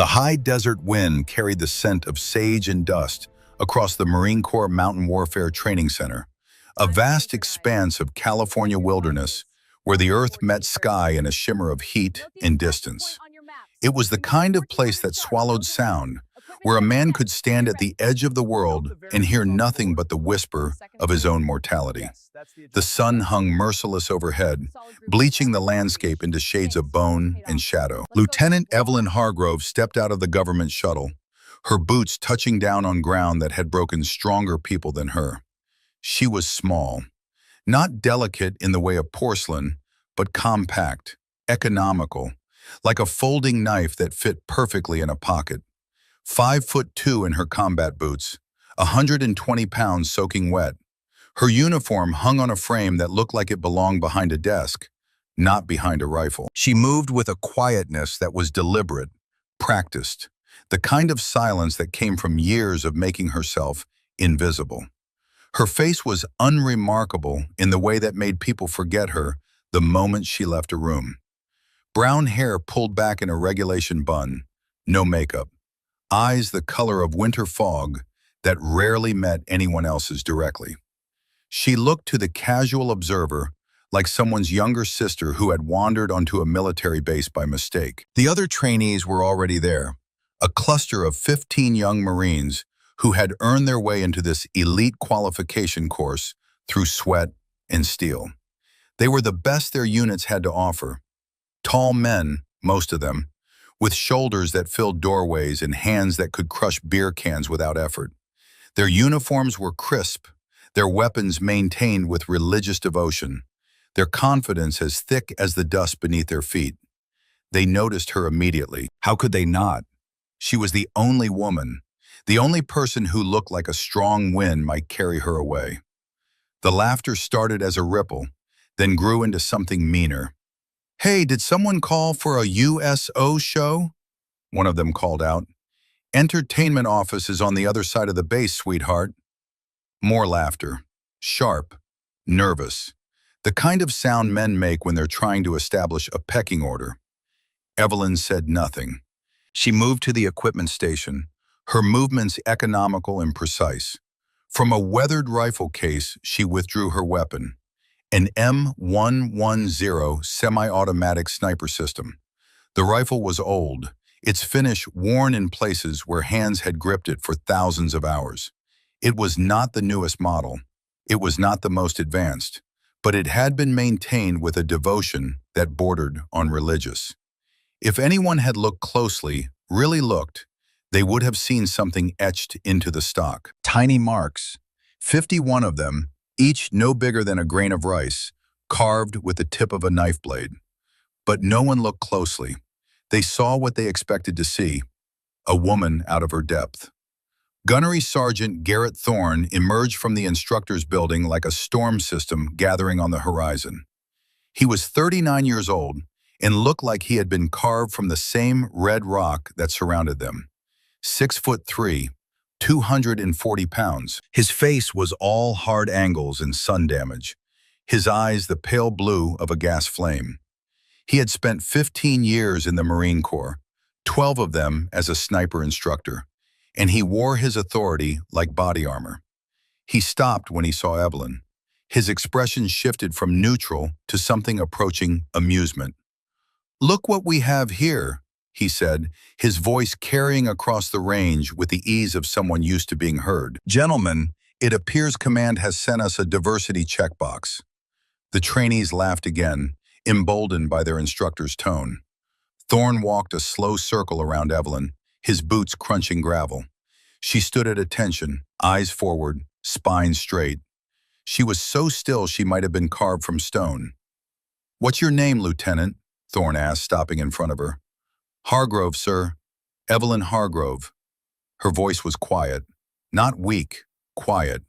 The high desert wind carried the scent of sage and dust across the Marine Corps Mountain Warfare Training Center, a vast expanse of California wilderness where the earth met sky in a shimmer of heat and distance. It was the kind of place that swallowed sound, where a man could stand at the edge of the world and hear nothing but the whisper of his own mortality. The sun hung merciless overhead, bleaching the landscape into shades of bone and shadow. Lieutenant Evelyn Hargrove stepped out of the government shuttle, her boots touching down on ground that had broken stronger people than her. She was small, not delicate in the way of porcelain, but compact, economical, like a folding knife that fit perfectly in a pocket. 5'2" in her combat boots, 120 pounds soaking wet. Her uniform hung on a frame that looked like it belonged behind a desk, not behind a rifle. She moved with a quietness that was deliberate, practiced, the kind of silence that came from years of making herself invisible. Her face was unremarkable in the way that made people forget her the moment she left a room. Brown hair pulled back in a regulation bun, no makeup. Eyes the color of winter fog that rarely met anyone else's directly. She looked to the casual observer like someone's younger sister who had wandered onto a military base by mistake. The other trainees were already there, a cluster of 15 young Marines who had earned their way into this elite qualification course through sweat and steel. They were the best their units had to offer. Tall men, most of them, with shoulders that filled doorways and hands that could crush beer cans without effort. Their uniforms were crisp, their weapons maintained with religious devotion, their confidence as thick as the dust beneath their feet. They noticed her immediately. How could they not? She was the only woman, the only person who looked like a strong wind might carry her away. The laughter started as a ripple, then grew into something meaner. "Hey, did someone call for a USO show?" one of them called out. "Entertainment office is on the other side of the base, sweetheart." More laughter, sharp, nervous, the kind of sound men make when they're trying to establish a pecking order. Evelyn said nothing. She moved to the equipment station, her movements economical and precise. From a weathered rifle case, she withdrew her weapon, an M110 semi-automatic sniper system. The rifle was old, its finish worn in places where hands had gripped it for thousands of hours. It was not the newest model. It was not the most advanced, but it had been maintained with a devotion that bordered on religious. If anyone had looked closely, really looked, they would have seen something etched into the stock. Tiny marks, 51 of them, each no bigger than a grain of rice, carved with the tip of a knife blade. But no one looked closely. They saw what they expected to see, a woman out of her depth. Gunnery Sergeant Garrett Thorne emerged from the instructor's building like a storm system gathering on the horizon. He was 39 years old and looked like he had been carved from the same red rock that surrounded them. 6'3", 240 pounds. His face was all hard angles and sun damage, his eyes the pale blue of a gas flame. He had spent 15 years in the Marine Corps, 12 of them as a sniper instructor, and he wore his authority like body armor. He stopped when he saw Evelyn. His expression shifted from neutral to something approaching amusement. "Look what we have here," he said, his voice carrying across the range with the ease of someone used to being heard. "Gentlemen, it appears command has sent us a diversity checkbox." The trainees laughed again, emboldened by their instructor's tone. Thorne walked a slow circle around Evelyn, his boots crunching gravel. She stood at attention, eyes forward, spine straight. She was so still she might have been carved from stone. "What's your name, Lieutenant?" Thorne asked, stopping in front of her. "Hargrove, sir. Evelyn Hargrove." Her voice was quiet, not weak, quiet.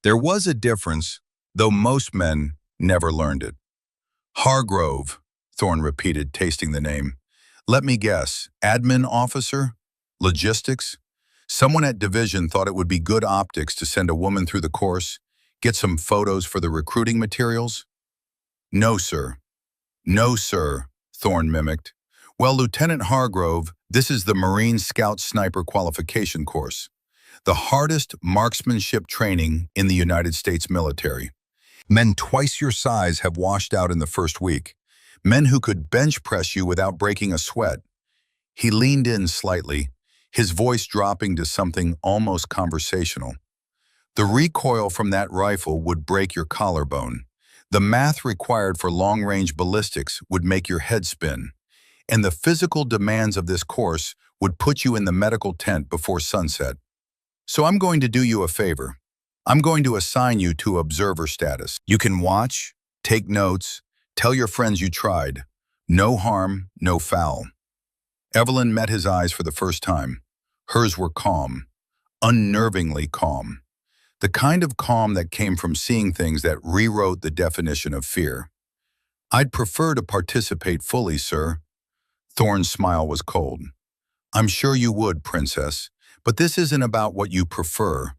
There was a difference, though most men never learned it. "Hargrove," Thorne repeated, tasting the name. "Let me guess, admin officer? Logistics? Someone at division thought it would be good optics to send a woman through the course, get some photos for the recruiting materials?" "No, sir." "No, sir," Thorne mimicked. "Well, Lieutenant Hargrove, This is the Marine Scout Sniper Qualification Course, the hardest marksmanship training in the United States military. Men twice your size have washed out in the first week. Men who could bench press you without breaking a sweat. He leaned in slightly, his voice dropping to something almost conversational. The recoil from that rifle would break your collarbone. The math required for long-range ballistics would make your head spin. And the physical demands of this course would put you in the medical tent before sunset. So I'm going to do you a favor. I'm going to assign you to observer status. You can watch, take notes, tell your friends you tried. No harm, no foul. Evelyn met his eyes for the first time. Hers were calm, unnervingly calm. The kind of calm that came from seeing things that rewrote the definition of fear. I'd prefer to participate fully, sir. Thorne's smile was cold. I'm sure you would, Princess, but this isn't about what you prefer.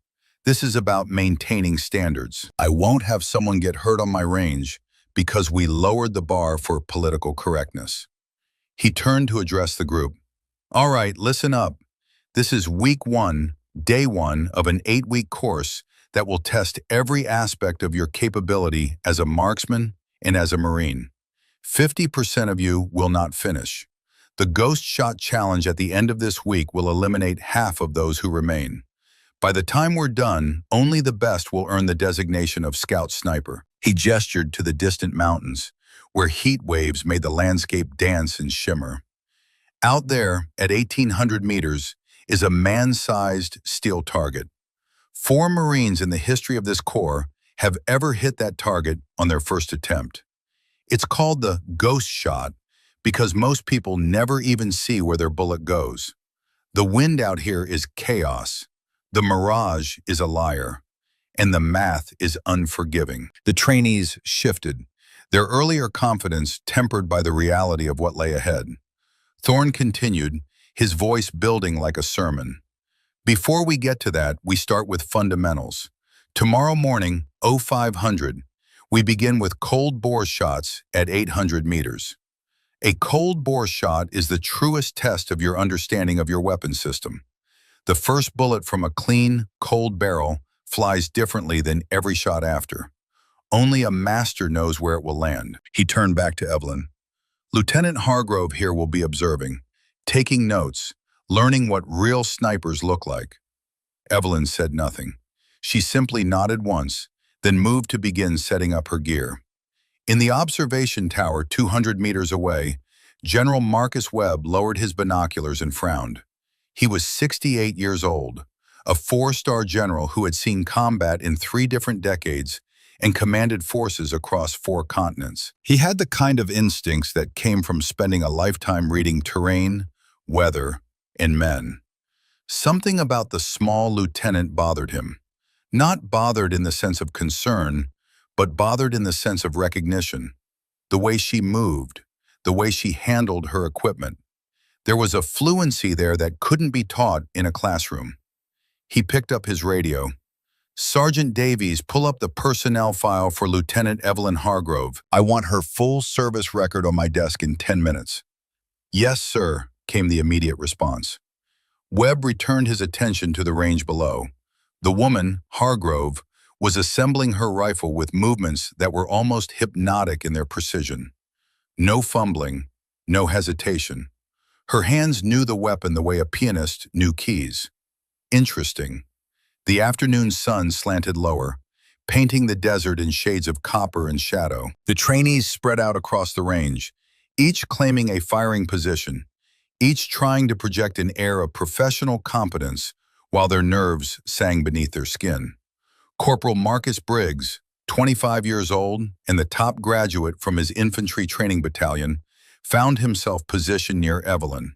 This is about maintaining standards. I won't have someone get hurt on my range because we lowered the bar for political correctness. He turned to address the group. All right, listen up. This is week 1, day 1 of an 8-week course that will test every aspect of your capability as a marksman and as a Marine. 50% of you will not finish. The Ghost Shot Challenge at the end of this week will eliminate half of those who remain. By the time we're done, only the best will earn the designation of Scout Sniper. He gestured to the distant mountains, where heat waves made the landscape dance and shimmer. Out there, at 1,800 meters, is a man-sized steel target. 4 Marines in the history of this Corps have ever hit that target on their first attempt. It's called the Ghost Shot because most people never even see where their bullet goes. The wind out here is chaos. The mirage is a liar. And the math is unforgiving. The trainees shifted, their earlier confidence tempered by the reality of what lay ahead. Thorne continued, his voice building like a sermon. Before we get to that, we start with fundamentals. Tomorrow morning, 0500, we begin with cold bore shots at 800 meters. A cold bore shot is the truest test of your understanding of your weapon system. The first bullet from a clean, cold barrel flies differently than every shot after. Only a master knows where it will land. He turned back to Evelyn. Lieutenant Hargrove here will be observing, taking notes, learning what real snipers look like. Evelyn said nothing. She simply nodded once, then moved to begin setting up her gear. In the observation tower 200 meters away, General Marcus Webb lowered his binoculars and frowned. He was 68 years old, a 4-star general who had seen combat in 3 different decades and commanded forces across 4 continents. He had the kind of instincts that came from spending a lifetime reading terrain, weather, and men. Something about the small lieutenant bothered him. Not bothered in the sense of concern, but bothered in the sense of recognition. The way she moved, the way she handled her equipment. There was a fluency there that couldn't be taught in a classroom. He picked up his radio. Sergeant Davies, pull up the personnel file for Lieutenant Evelyn Hargrove. I want her full service record on my desk in 10 minutes. Yes, sir, came the immediate response. Webb returned his attention to the range below. The woman, Hargrove, was assembling her rifle with movements that were almost hypnotic in their precision. No fumbling, no hesitation. Her hands knew the weapon the way a pianist knew keys. Interesting. The afternoon sun slanted lower, painting the desert in shades of copper and shadow. The trainees spread out across the range, each claiming a firing position, each trying to project an air of professional competence while their nerves sang beneath their skin. Corporal Marcus Briggs, 25 years old and the top graduate from his infantry training battalion, found himself positioned near Evelyn.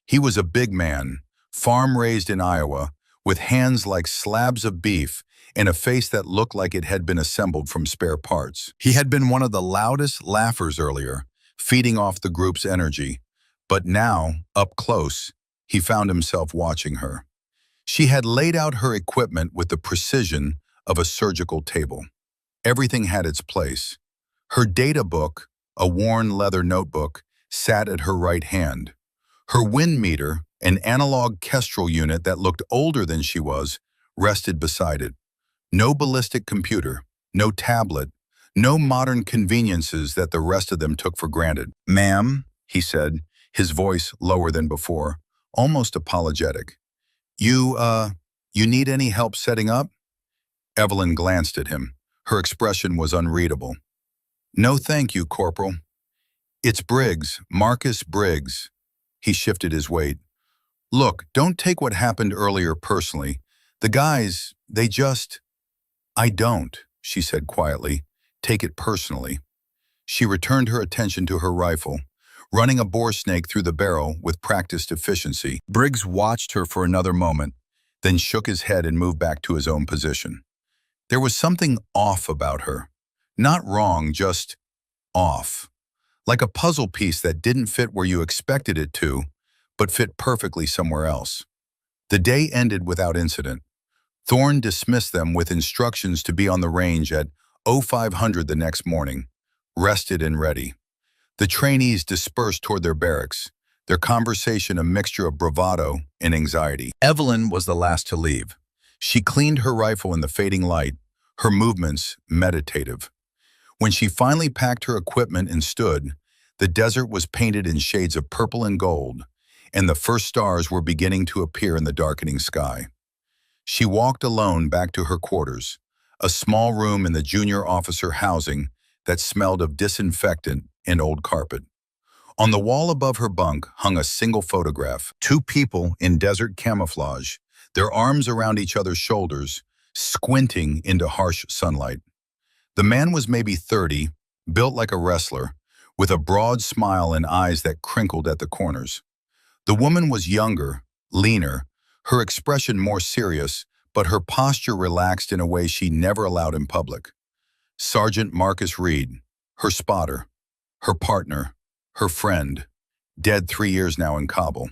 He was a big man, farm-raised in Iowa, with hands like slabs of beef and a face that looked like it had been assembled from spare parts. He had been one of the loudest laughers earlier, feeding off the group's energy, but now, up close, he found himself watching her. She had laid out her equipment with the precision of a surgical table. Everything had its place. Her data book, a worn leather notebook, sat at her right hand. Her wind meter, an analog kestrel unit that looked older than she was, rested beside it. No ballistic computer, no tablet, no modern conveniences that the rest of them took for granted. "Ma'am," he said, his voice lower than before, almost apologetic. You need any help setting up?" Evelyn glanced at him. Her expression was unreadable. "No thank you, Corporal." "It's Briggs, Marcus Briggs." He shifted his weight. "Look, don't take what happened earlier personally. The guys, they just—" "I don't," she said quietly, "take it personally." She returned her attention to her rifle, running a bore snake through the barrel with practiced efficiency. Briggs watched her for another moment, then shook his head and moved back to his own position. There was something off about her. Not wrong, just off. Like a puzzle piece that didn't fit where you expected it to, but fit perfectly somewhere else. The day ended without incident. Thorne dismissed them with instructions to be on the range at 0500 the next morning, rested and ready. The trainees dispersed toward their barracks, their conversation a mixture of bravado and anxiety. Evelyn was the last to leave. She cleaned her rifle in the fading light, her movements meditative. When she finally packed her equipment and stood, the desert was painted in shades of purple and gold, and the first stars were beginning to appear in the darkening sky. She walked alone back to her quarters, a small room in the junior officer housing that smelled of disinfectant and old carpet. On the wall above her bunk hung a single photograph, two people in desert camouflage, their arms around each other's shoulders, squinting into harsh sunlight. The man was maybe 30, built like a wrestler, with a broad smile and eyes that crinkled at the corners. The woman was younger, leaner, her expression more serious, but her posture relaxed in a way she never allowed in public. Sergeant Marcus Reed, her spotter, her partner, her friend, dead 3 years now in Kabul.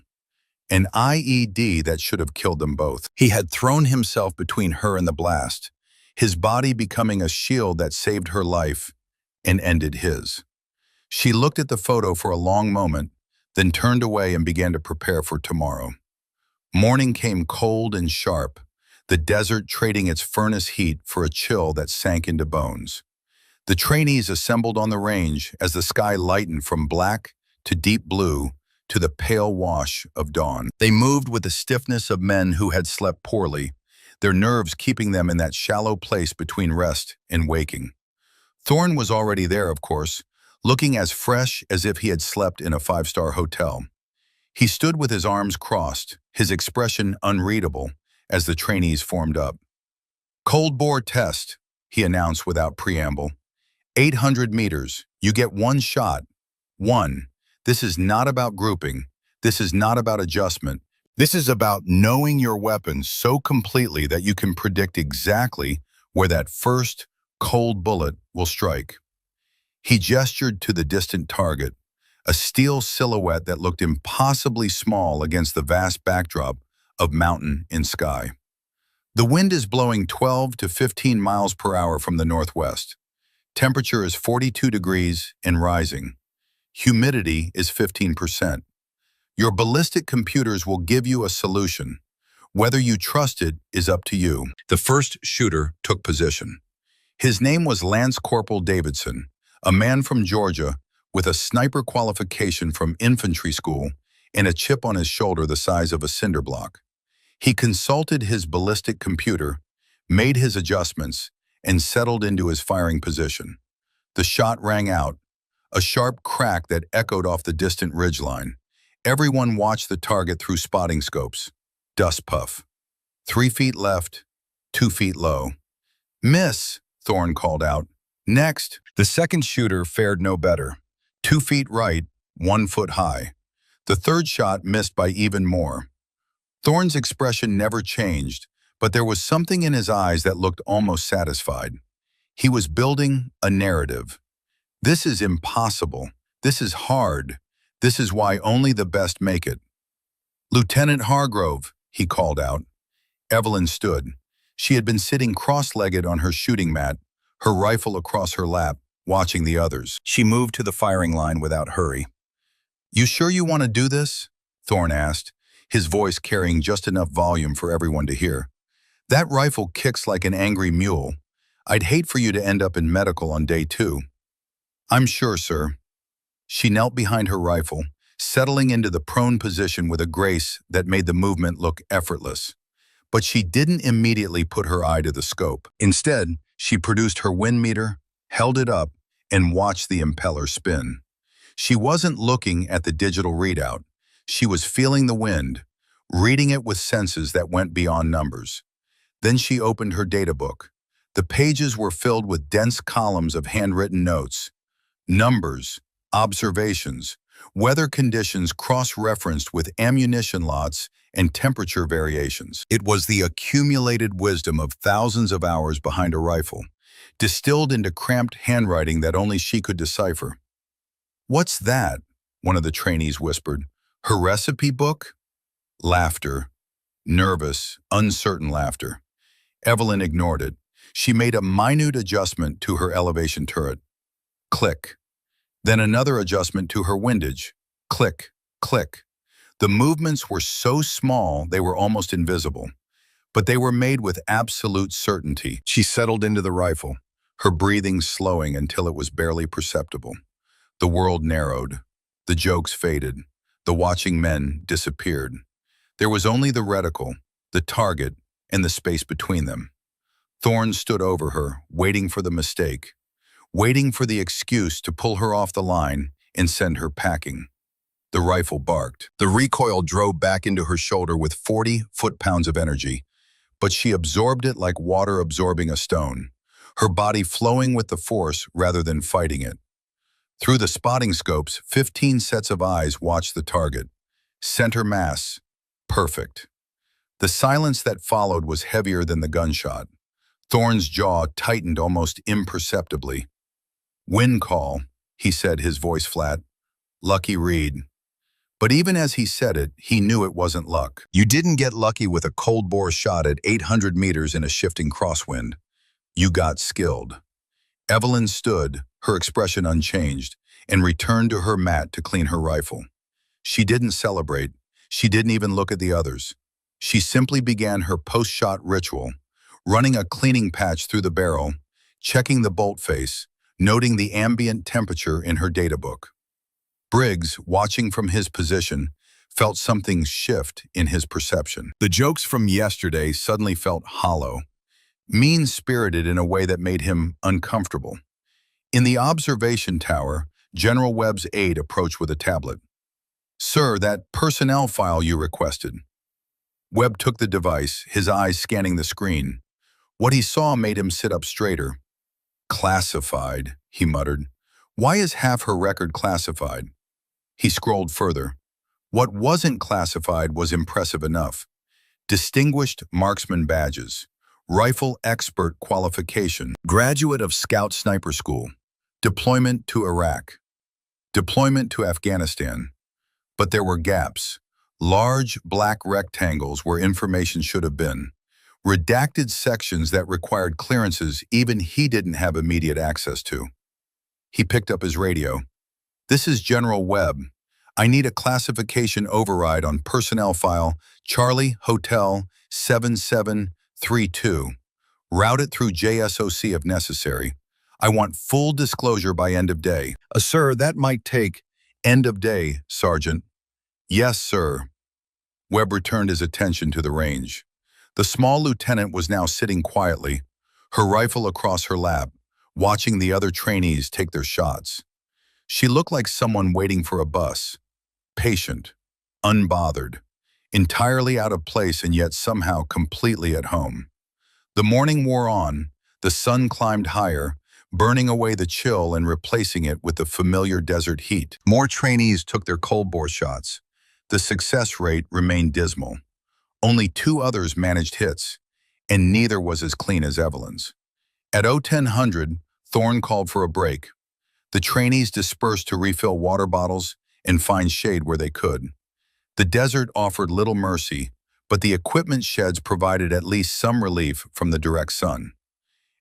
An IED that should have killed them both. He had thrown himself between her and the blast, his body becoming a shield that saved her life and ended his. She looked at the photo for a long moment, then turned away and began to prepare for tomorrow. Morning came cold and sharp, the desert trading its furnace heat for a chill that sank into bones. The trainees assembled on the range as the sky lightened from black to deep blue to the pale wash of dawn. They moved with the stiffness of men who had slept poorly, their nerves keeping them in that shallow place between rest and waking. Thorne was already there, of course, looking as fresh as if he had slept in a 5-star hotel. He stood with his arms crossed, his expression unreadable, as the trainees formed up. "Cold bore test," he announced without preamble. 800 meters, you get one shot. One. This is not about grouping. This is not about adjustment. This is about knowing your weapon so completely that you can predict exactly where that first cold bullet will strike. He gestured to the distant target, a steel silhouette that looked impossibly small against the vast backdrop of mountain and sky. The wind is blowing 12 to 15 miles per hour from the northwest. Temperature is 42 degrees and rising. Humidity is 15%. Your ballistic computers will give you a solution. Whether you trust it is up to you. The first shooter took position. His name was Lance Corporal Davidson, a man from Georgia with a sniper qualification from infantry school and a chip on his shoulder the size of a cinder block. He consulted his ballistic computer, made his adjustments, and settled into his firing position. The shot rang out, a sharp crack that echoed off the distant ridgeline. Everyone watched the target through spotting scopes. Dust puff. 3 feet left, 2 feet low. "Miss," Thorne called out. "Next." The second shooter fared no better. 2 feet right, 1 foot high. The third shot missed by even more. Thorne's expression never changed, but there was something in his eyes that looked almost satisfied. He was building a narrative. This is impossible. This is hard. This is why only the best make it. "Lieutenant Hargrove," he called out. Evelyn stood. She had been sitting cross-legged on her shooting mat, her rifle across her lap, watching the others. She moved to the firing line without hurry. "You sure you want to do this?" Thorne asked, his voice carrying just enough volume for everyone to hear. That rifle kicks like an angry mule. I'd hate for you to end up in medical on day 2. I'm sure, sir. She knelt behind her rifle, settling into the prone position with a grace that made the movement look effortless. But she didn't immediately put her eye to the scope. Instead, she produced her wind meter, held it up, and watched the impeller spin. She wasn't looking at the digital readout. She was feeling the wind, reading it with senses that went beyond numbers. Then she opened her data book. The pages were filled with dense columns of handwritten notes. Numbers, observations, weather conditions cross-referenced with ammunition lots and temperature variations. It was the accumulated wisdom of thousands of hours behind a rifle, distilled into cramped handwriting that only she could decipher. "What's that?" one of the trainees whispered. "Her recipe book?" Laughter. Nervous, uncertain laughter. Evelyn ignored it. She made a minute adjustment to her elevation turret. Click. Then another adjustment to her windage. Click, click. The movements were so small they were almost invisible, but they were made with absolute certainty. She settled into the rifle, her breathing slowing until it was barely perceptible. The world narrowed. The jokes faded. The watching men disappeared. There was only the reticle, the target, and the space between them. Thorne stood over her, waiting for the mistake, waiting for the excuse to pull her off the line and send her packing. The rifle barked. The recoil drove back into her shoulder with 40 foot-pounds of energy, but she absorbed it like water absorbing a stone, her body flowing with the force rather than fighting it. Through the spotting scopes, 15 sets of eyes watched the target. Center mass. Perfect. The silence that followed was heavier than the gunshot. Thorne's jaw tightened almost imperceptibly. "Wind call," he said, his voice flat. "Lucky read." But even as he said it, he knew it wasn't luck. You didn't get lucky with a cold-bore shot at 800 meters in a shifting crosswind. You got skilled. Evelyn stood, her expression unchanged, and returned to her mat to clean her rifle. She didn't celebrate. She didn't even look at the others. She simply began her post-shot ritual, running a cleaning patch through the barrel, checking the bolt face, noting the ambient temperature in her data book. Briggs, watching from his position, felt something shift in his perception. The jokes from yesterday suddenly felt hollow, mean-spirited in a way that made him uncomfortable. In the observation tower, General Webb's aide approached with a tablet. "Sir, that personnel file you requested." Webb took the device, his eyes scanning the screen. What he saw made him sit up straighter. "Classified," he muttered. "Why is half her record classified?" He scrolled further. What wasn't classified was impressive enough. Distinguished marksman badges, rifle expert qualification, graduate of Scout Sniper School, deployment to Iraq, deployment to Afghanistan. But there were gaps, large black rectangles where information should have been, redacted sections that required clearances even he didn't have immediate access to. He picked up his radio. "This is General Webb. I need a classification override on personnel file Charlie Hotel 7732. Route it through JSOC if necessary. I want full disclosure by end of day." Sir, that might take end of day, Sergeant." "Yes, sir." Webb returned his attention to the range. The small lieutenant was now sitting quietly, her rifle across her lap, watching the other trainees take their shots. She looked like someone waiting for a bus, patient, unbothered, entirely out of place and yet somehow completely at home. The morning wore on, the sun climbed higher, burning away the chill and replacing it with the familiar desert heat. More trainees took their cold bore shots. The success rate remained dismal. Only 2 others managed hits, and neither was as clean as Evelyn's. At 10:00, Thorne called for a break. The trainees dispersed to refill water bottles and find shade where they could. The desert offered little mercy, but the equipment sheds provided at least some relief from the direct sun.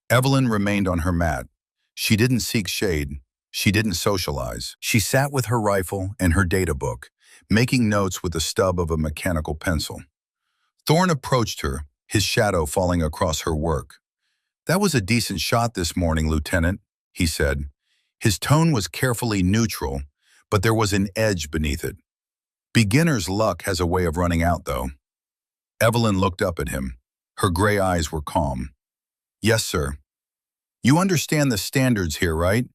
Evelyn remained on her mat. She didn't seek shade. She didn't socialize. She sat with her rifle and her data book, making notes with the stub of a mechanical pencil. Thorne approached her, his shadow falling across her work. "That was a decent shot this morning, Lieutenant," he said. His tone was carefully neutral, but there was an edge beneath it. "Beginner's luck has a way of running out, though." Evelyn looked up at him. Her gray eyes were calm. "Yes, sir. You understand the standards here, right?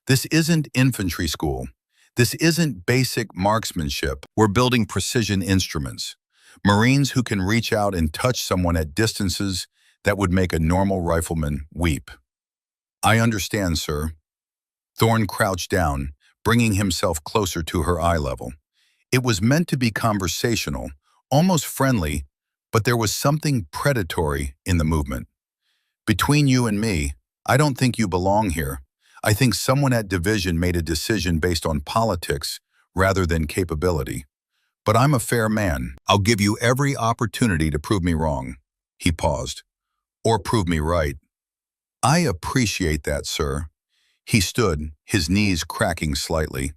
This isn't infantry school. This isn't basic marksmanship. We're building precision instruments. Marines who can reach out and touch someone at distances that would make a normal rifleman weep." "I understand, sir." Thorne crouched down, bringing himself closer to her eye level. It was meant to be conversational, almost friendly, but there was something predatory in the movement. "Between you and me, I don't think you belong here. I think someone at Division made a decision based on politics rather than capability. But I'm a fair man. I'll give you every opportunity to prove me wrong." He paused. "Or prove me right." "I appreciate that, sir." He stood, his knees cracking slightly.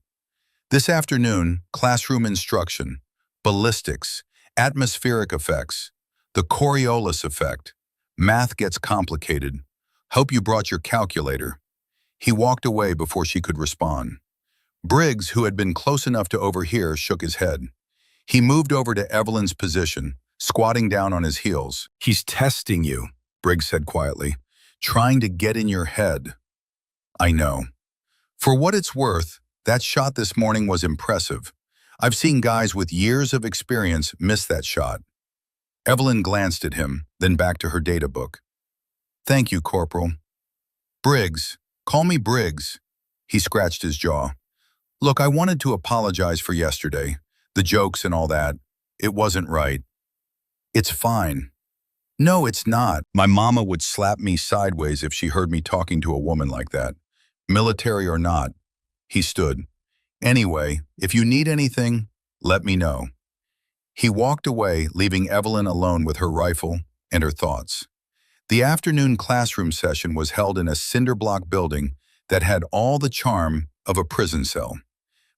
"This afternoon, classroom instruction, ballistics, atmospheric effects, the Coriolis effect. Math gets complicated. Hope you brought your calculator." He walked away before she could respond. Briggs, who had been close enough to overhear, shook his head. He moved over to Evelyn's position, squatting down on his heels. "He's testing you," Briggs said quietly, "trying to get in your head." "I know." "For what it's worth, that shot this morning was impressive. I've seen guys with years of experience miss that shot." Evelyn glanced at him, then back to her data book. "Thank you, Corporal." "Briggs. Call me Briggs." He scratched his jaw. "Look, I wanted to apologize for yesterday. The jokes and all that. It wasn't right." "It's fine." "No, it's not. My mama would slap me sideways if she heard me talking to a woman like that. Military or not." He stood. "Anyway, if you need anything, let me know." He walked away, leaving Evelyn alone with her rifle and her thoughts. The afternoon classroom session was held in a cinder-block building that had all the charm of a prison cell.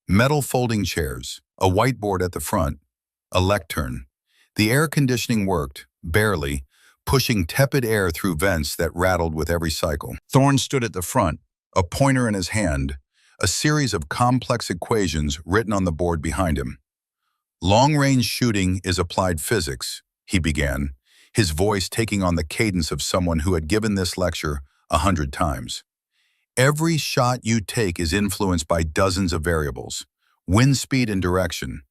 Metal folding chairs, a whiteboard at the front, a lectern. The air conditioning worked, barely, pushing tepid air through vents that rattled with every cycle. Thorne stood at the front, a pointer in his hand, a series of complex equations written on the board behind him. "Long-range shooting is applied physics," he began, his voice taking on the cadence of someone who had given this lecture 100 times. "Every shot you take is influenced by dozens of variables: wind speed and direction,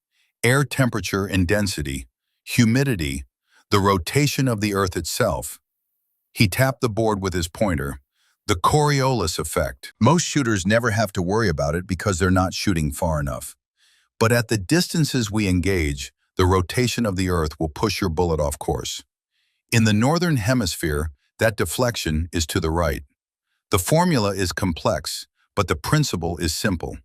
air temperature and density, humidity, the rotation of the Earth itself." He tapped the board with his pointer. "The Coriolis effect. Most shooters never have to worry about it because they're not shooting far enough. But at the distances we engage, the rotation of the Earth will push your bullet off course. In the northern hemisphere, that deflection is to the right. The formula is complex, but the principle is simple.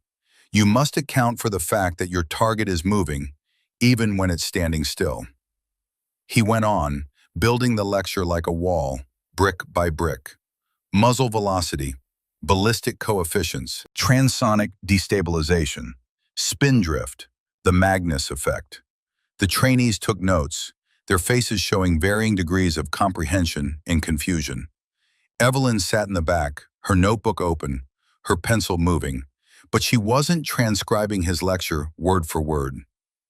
You must account for the fact that your target is moving, even when it's standing still." He went on, building the lecture like a wall, brick by brick. Muzzle velocity, ballistic coefficients, transonic destabilization, spin drift, the Magnus effect. The trainees took notes, their faces showing varying degrees of comprehension and confusion. Evelyn sat in the back, her notebook open, her pencil moving, but she wasn't transcribing his lecture word for word.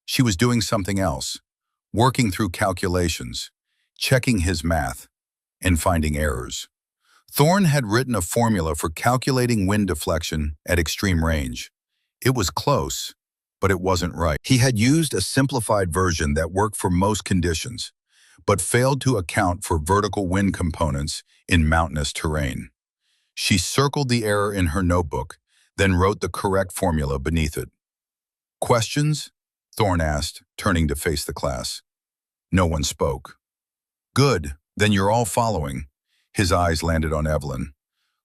She was doing something else, working through calculations, checking his math, and finding errors. Thorne had written a formula for calculating wind deflection at extreme range. It was close, but it wasn't right. He had used a simplified version that worked for most conditions, but failed to account for vertical wind components in mountainous terrain. She circled the error in her notebook, then wrote the correct formula beneath it. "Questions?" Thorne asked, turning to face the class. No one spoke. "Good, then you're all following." His eyes landed on Evelyn.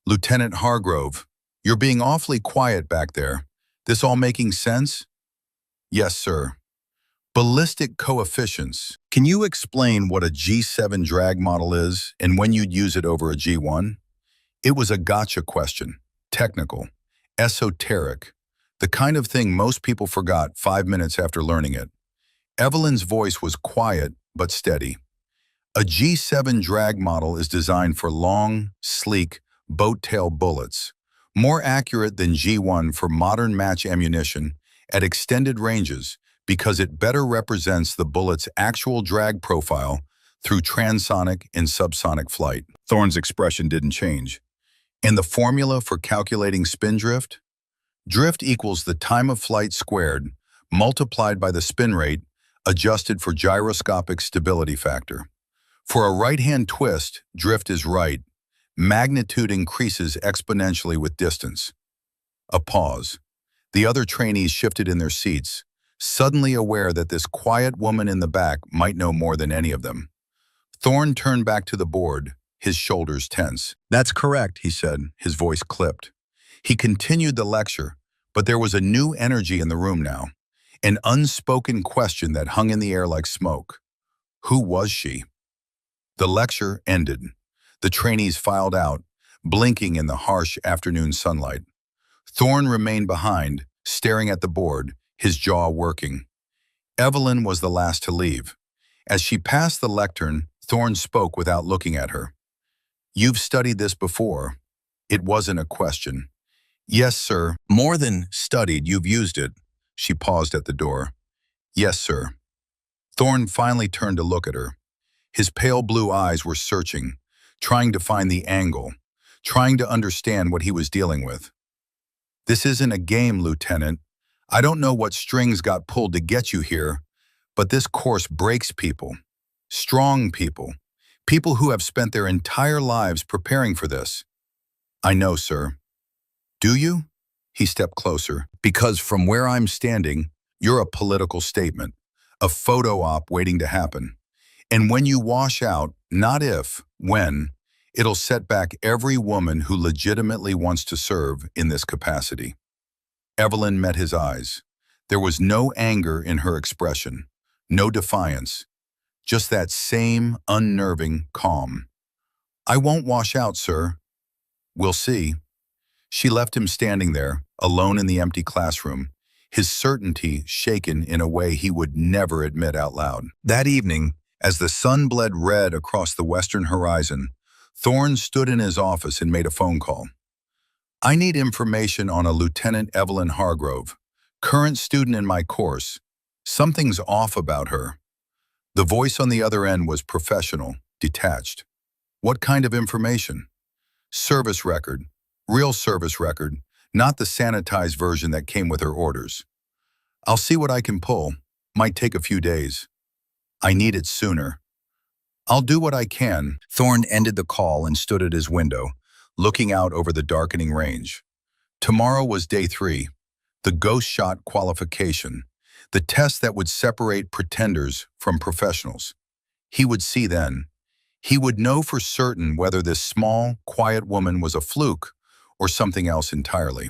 "Lieutenant Hargrove, you're being awfully quiet back there. This all making sense?" "Yes, sir." "Ballistic coefficients. Can you explain what a G7 drag model is and when you'd use it over a G1? It was a gotcha question. Technical. Esoteric. The kind of thing most people forgot 5 minutes after learning it. Evelyn's voice was quiet but steady. A G7 drag model is designed for long, sleek, boat-tail bullets, more accurate than G1 for modern match ammunition at extended ranges because it better represents the bullet's actual drag profile through transonic and subsonic flight. Thorne's expression didn't change. And the formula for calculating spin drift? Drift equals the time of flight squared, multiplied by the spin rate, adjusted for gyroscopic stability factor. For a right-hand twist, drift is right. Magnitude increases exponentially with distance. A pause. The other trainees shifted in their seats, suddenly aware that this quiet woman in the back might know more than any of them. Thorne turned back to the board, his shoulders tense. "That's correct," he said, his voice clipped. He continued the lecture, but there was a new energy in the room now, an unspoken question that hung in the air like smoke. Who was she? The lecture ended. The trainees filed out, blinking in the harsh afternoon sunlight. Thorne remained behind, staring at the board, his jaw working. Evelyn was the last to leave. As she passed the lectern, Thorne spoke without looking at her. "You've studied this before." It wasn't a question. "Yes, sir." "More than studied, you've used it." She paused at the door. "Yes, sir." Thorne finally turned to look at her. His pale blue eyes were searching, trying to find the angle, trying to understand what he was dealing with. "This isn't a game, Lieutenant. I don't know what strings got pulled to get you here, but this course breaks people. Strong people. People who have spent their entire lives preparing for this." "I know, sir." "Do you?" He stepped closer. "Because from where I'm standing, you're a political statement, a photo op waiting to happen. And when you wash out, not if, when, it'll set back every woman who legitimately wants to serve in this capacity." Evelyn met his eyes. There was no anger in her expression, no defiance, just that same unnerving calm. "I won't wash out, sir." "We'll see." She left him standing there, alone in the empty classroom, his certainty shaken in a way he would never admit out loud. That evening, as the sun bled red across the western horizon, Thorne stood in his office and made a phone call. "I need information on a Lieutenant Evelyn Hargrove, current student in my course. Something's off about her." The voice on the other end was professional, detached. "What kind of information?" "Service record. Real service record, not the sanitized version that came with her orders." "I'll see what I can pull. Might take a few days." "I need it sooner." "I'll do what I can." Thorne ended the call and stood at his window, looking out over the darkening range. Tomorrow was day 3, the ghost shot qualification, the test that would separate pretenders from professionals. He would see then. He would know for certain whether this small, quiet woman was a fluke or something else entirely.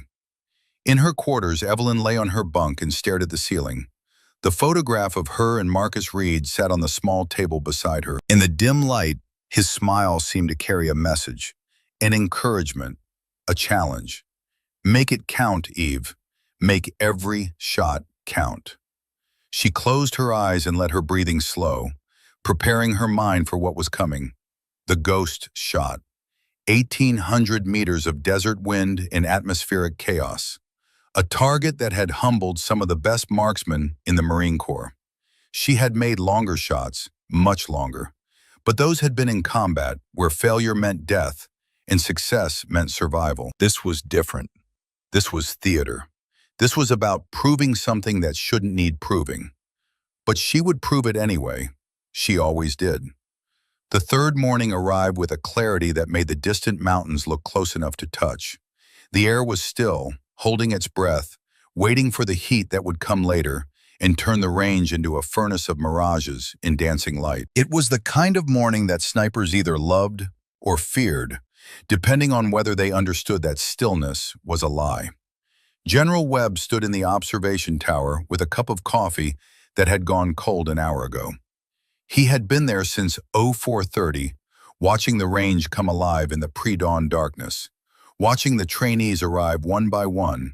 In her quarters, Evelyn lay on her bunk and stared at the ceiling. The photograph of her and Marcus Reed sat on the small table beside her. In the dim light, his smile seemed to carry a message, an encouragement, a challenge. "Make it count, Eve. Make every shot count." She closed her eyes and let her breathing slow, preparing her mind for what was coming. The ghost shot. 1,800 meters of desert wind and atmospheric chaos. A target that had humbled some of the best marksmen in the Marine Corps. She had made longer shots, much longer, but those had been in combat where failure meant death and success meant survival. This was different. This was theater. This was about proving something that shouldn't need proving. But she would prove it anyway. She always did. The third morning arrived with a clarity that made the distant mountains look close enough to touch. The air was still, holding its breath, waiting for the heat that would come later and turn the range into a furnace of mirages in dancing light. It was the kind of morning that snipers either loved or feared, depending on whether they understood that stillness was a lie. General Webb stood in the observation tower with a cup of coffee that had gone cold an hour ago. He had been there since 0430, watching the range come alive in the pre-dawn darkness, watching the trainees arrive one by one,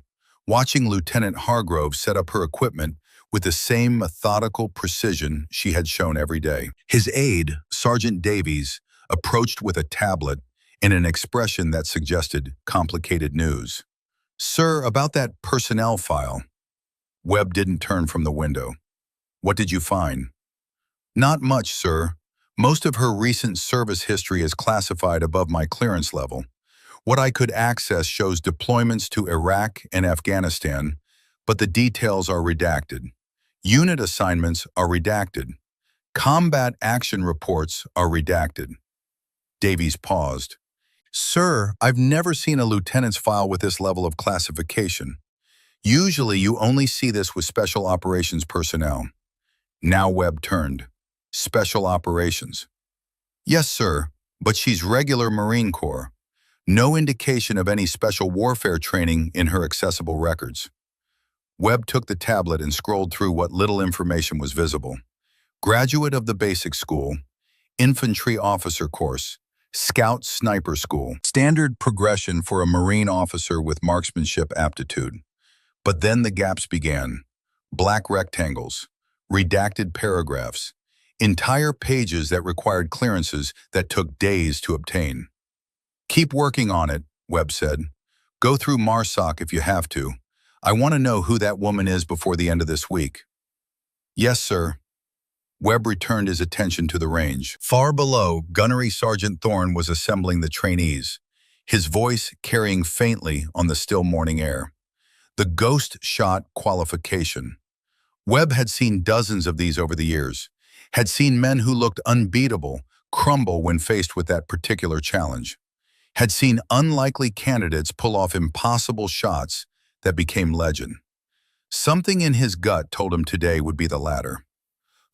watching Lieutenant Hargrove set up her equipment with the same methodical precision she had shown every day. His aide, Sergeant Davies, approached with a tablet and an expression that suggested complicated news. "Sir, about that personnel file." Webb didn't turn from the window. "What did you find?" "Not much, sir. Most of her recent service history is classified above my clearance level. What I could access shows deployments to Iraq and Afghanistan, but the details are redacted. Unit assignments are redacted. Combat action reports are redacted." Davies paused. "Sir, I've never seen a lieutenant's file with this level of classification. Usually you only see this with special operations personnel." Now Webb turned. "Special operations." "Yes, sir, but she's regular Marine Corps. No indication of any special warfare training in her accessible records." Webb took the tablet and scrolled through what little information was visible. Graduate of the basic school, infantry officer course, scout sniper school. Standard progression for a Marine officer with marksmanship aptitude. But then the gaps began. Black rectangles, redacted paragraphs, entire pages that required clearances that took days to obtain. "Keep working on it," Webb said. "Go through MARSOC if you have to. I want to know who that woman is before the end of this week." "Yes, sir." Webb returned his attention to the range. Far below, Gunnery Sergeant Thorne was assembling the trainees, his voice carrying faintly on the still morning air. The ghost shot qualification. Webb had seen dozens of these over the years, had seen men who looked unbeatable crumble when faced with that particular challenge, had seen unlikely candidates pull off impossible shots that became legend. Something in his gut told him today would be the latter.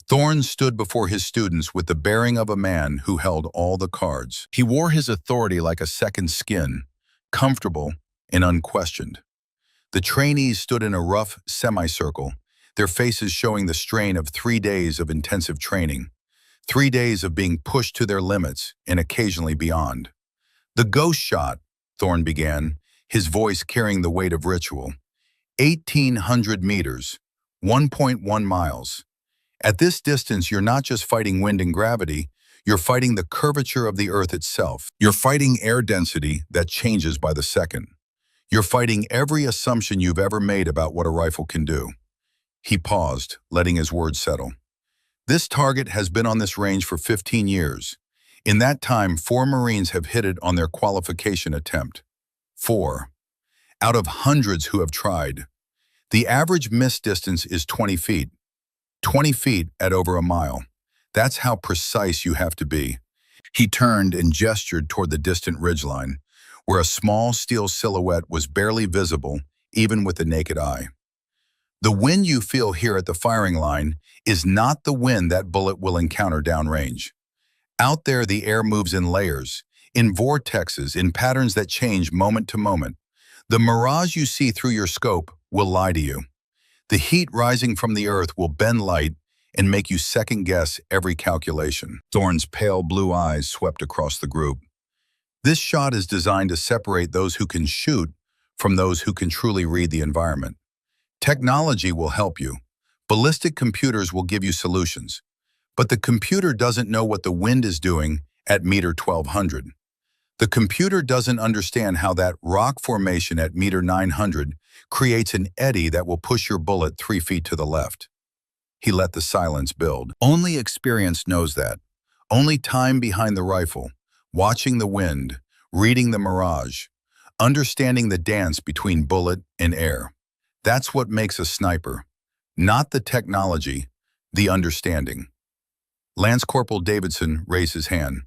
Thorne stood before his students with the bearing of a man who held all the cards. He wore his authority like a second skin, comfortable and unquestioned. The trainees stood in a rough semicircle, their faces showing the strain of 3 days of intensive training, 3 days of being pushed to their limits and occasionally beyond. "The ghost shot," Thorne began, his voice carrying the weight of ritual. 1,800 meters, 1.1 miles. At this distance, you're not just fighting wind and gravity, you're fighting the curvature of the Earth itself. You're fighting air density that changes by the second. You're fighting every assumption you've ever made about what a rifle can do. He paused, letting his words settle. "This target has been on this range for 15 years. In that time, 4 Marines have hit it on their qualification attempt. 4. Out of hundreds who have tried. The average miss distance is 20 feet. 20 feet at over a mile. That's how precise you have to be." He turned and gestured toward the distant ridgeline, where a small steel silhouette was barely visible, even with the naked eye. "The wind you feel here at the firing line is not the wind that bullet will encounter downrange. Out there, the air moves in layers, in vortexes, in patterns that change moment to moment. The mirage you see through your scope will lie to you. The heat rising from the earth will bend light and make you second-guess every calculation." Thorne's pale blue eyes swept across the group. "This shot is designed to separate those who can shoot from those who can truly read the environment. Technology will help you. Ballistic computers will give you solutions. But the computer doesn't know what the wind is doing at meter 1200. The computer doesn't understand how that rock formation at meter 900 creates an eddy that will push your bullet 3 feet to the left." He let the silence build. "Only experience knows that. Only time behind the rifle, watching the wind, reading the mirage, understanding the dance between bullet and air. That's what makes a sniper. Not the technology, the understanding." Lance Corporal Davidson raised his hand.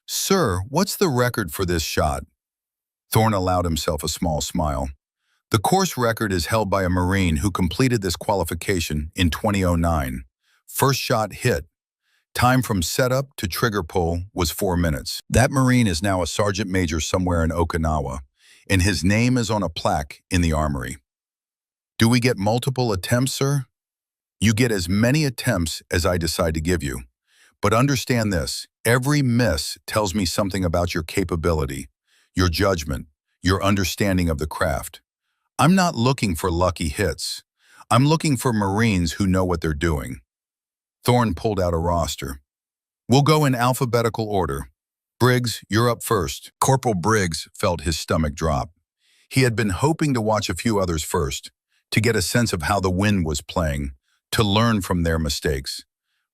"Sir, what's the record for this shot?" Thorne allowed himself a small smile. "The course record is held by a Marine who completed this qualification in 2009. First shot hit. Time from setup to trigger pull was 4 minutes. That Marine is now a sergeant major somewhere in Okinawa, and his name is on a plaque in the armory." "Do we get multiple attempts, sir?" "You get as many attempts as I decide to give you. But understand this, every miss tells me something about your capability, your judgment, your understanding of the craft. I'm not looking for lucky hits. I'm looking for Marines who know what they're doing. Thorne pulled out a roster. We'll go in alphabetical order. Briggs, you're up first. Corporal Briggs felt his stomach drop. He had been hoping to watch a few others first, to get a sense of how the wind was playing, to learn from their mistakes.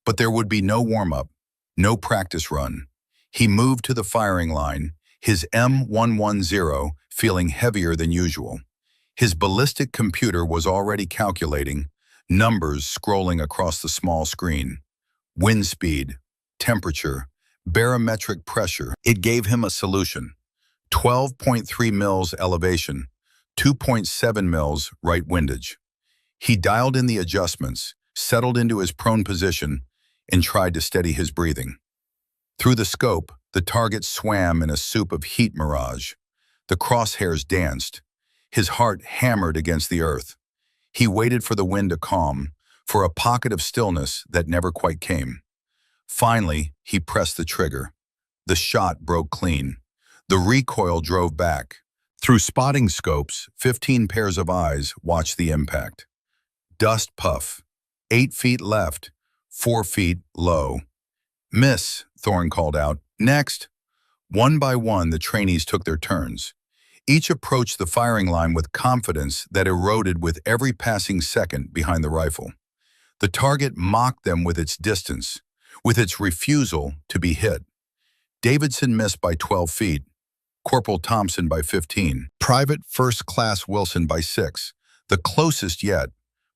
But there would be no warm-up, no practice run. He moved to the firing line, his M110 feeling heavier than usual. His ballistic computer was already calculating, numbers scrolling across the small screen. Wind speed, temperature, barometric pressure. It gave him a solution. 12.3 mils elevation, 2.7 mils right windage. He dialed in the adjustments, settled into his prone position, and tried to steady his breathing. Through the scope, the target swam in a soup of heat mirage. The crosshairs danced. His heart hammered against the earth. He waited for the wind to calm, for a pocket of stillness that never quite came. Finally, he pressed the trigger. The shot broke clean. The recoil drove back. Through spotting scopes, 15 pairs of eyes watched the impact. Dust puff. 8 feet left, 4 feet low. Miss, Thorne called out. Next. One by one, the trainees took their turns. Each approached the firing line with confidence that eroded with every passing second behind the rifle. The target mocked them with its distance, with its refusal to be hit. Davidson missed by 12 feet, Corporal Thompson by 15, Private First Class Wilson by 6, the closest yet,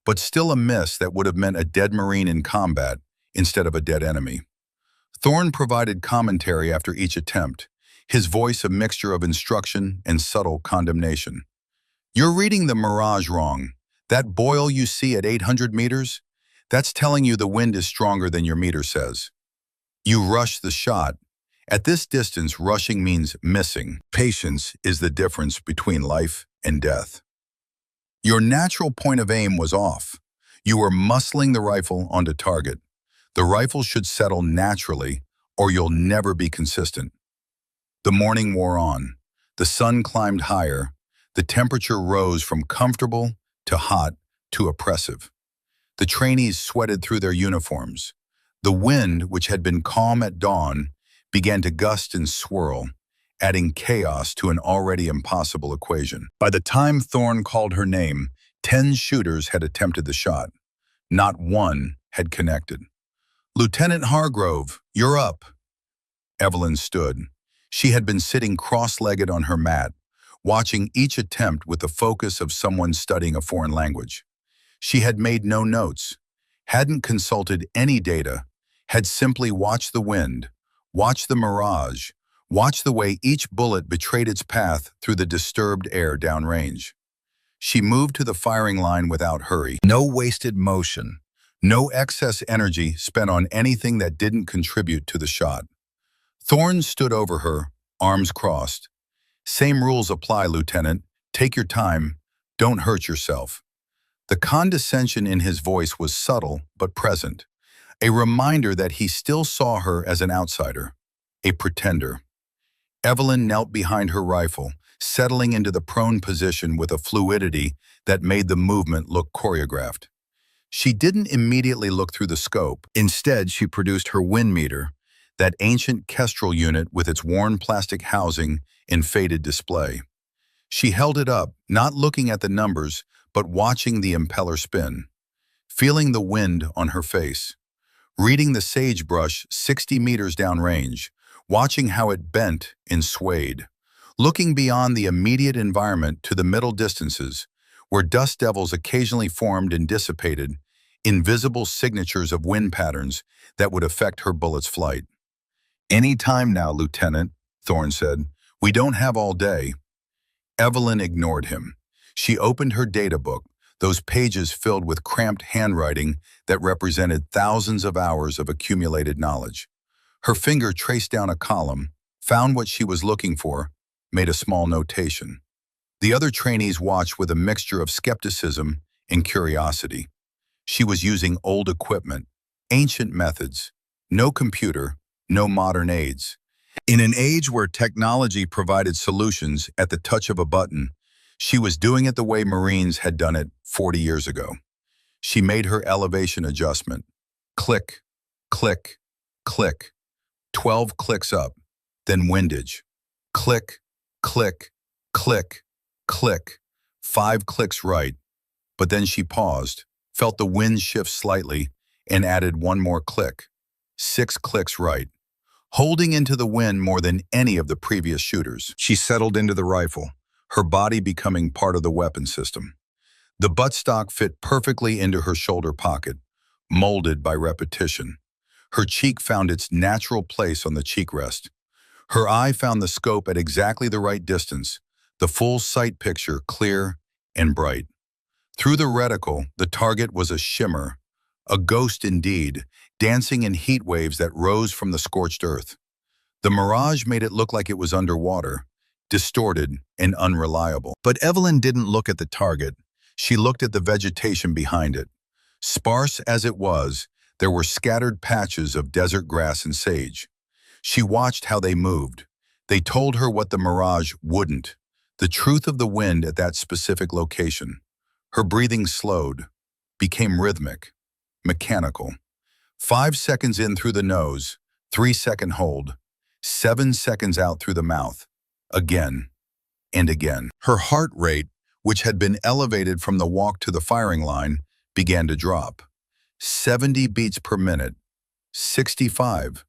but still a miss that would have meant a dead Marine in combat instead of a dead enemy. Thorne provided commentary after each attempt, his voice a mixture of instruction and subtle condemnation. You're reading the mirage wrong. That boil you see at 800 meters, that's telling you the wind is stronger than your meter says. You rush the shot. At this distance, rushing means missing. Patience is the difference between life and death. Your natural point of aim was off. You were muscling the rifle onto target. The rifle should settle naturally, or you'll never be consistent. The morning wore on. The sun climbed higher. The temperature rose from comfortable to hot to oppressive. The trainees sweated through their uniforms. The wind, which had been calm at dawn, began to gust and swirl, adding chaos to an already impossible equation. By the time Thorne called her name, 10 shooters had attempted the shot. Not one had connected. Lieutenant Hargrove, you're up. Evelyn stood. She had been sitting cross-legged on her mat, watching each attempt with the focus of someone studying a foreign language. She had made no notes, hadn't consulted any data, had simply watched the wind, watched the mirage, watched the way each bullet betrayed its path through the disturbed air downrange. She moved to the firing line without hurry. No wasted motion, no excess energy spent on anything that didn't contribute to the shot. Thorne stood over her, arms crossed. Same rules apply, Lieutenant. Take your time. Don't hurt yourself. The condescension in his voice was subtle but present, a reminder that he still saw her as an outsider, a pretender. Evelyn knelt behind her rifle, settling into the prone position with a fluidity that made the movement look choreographed. She didn't immediately look through the scope. Instead, she produced her wind meter, that ancient Kestrel unit with its worn plastic housing and faded display. She held it up, not looking at the numbers, but watching the impeller spin, feeling the wind on her face, reading the sagebrush 60 meters downrange, watching how it bent and swayed, looking beyond the immediate environment to the middle distances, where dust devils occasionally formed and dissipated, invisible signatures of wind patterns that would affect her bullet's flight. Any time now, Lieutenant, Thorne said. We don't have all day. Evelyn ignored him. She opened her data book, those pages filled with cramped handwriting that represented thousands of hours of accumulated knowledge. Her finger traced down a column, found what she was looking for, made a small notation. The other trainees watched with a mixture of skepticism and curiosity. She was using old equipment, ancient methods, no computer, no modern aids. In an age where technology provided solutions at the touch of a button, She was doing it the way Marines had done it 40 years ago. She made her elevation adjustment. Click, click, click. 12 clicks up, then windage. Click, click, click, click. 5 clicks right. But then she paused, felt the wind shift slightly, and added 1 more click. 6 clicks right. Holding into the wind more than any of the previous shooters. She settled into the rifle, her body becoming part of the weapon system. The buttstock fit perfectly into her shoulder pocket, molded by repetition. Her cheek found its natural place on the cheek rest. Her eye found the scope at exactly the right distance, the full sight picture clear and bright. Through the reticle, the target was a shimmer, a ghost indeed, dancing in heat waves that rose from the scorched earth. The mirage made it look like it was underwater, distorted and unreliable. But Evelyn didn't look at the target. She looked at the vegetation behind it. Sparse as it was, there were scattered patches of desert grass and sage. She watched how they moved. They told her what the mirage wouldn't, the truth of the wind at that specific location. Her breathing slowed, became rhythmic, mechanical. 5 seconds in through the nose, 3-second hold, 7 seconds out through the mouth, again and again. Her heart rate, which had been elevated from the walk to the firing line, began to drop. 70 beats per minute, 65,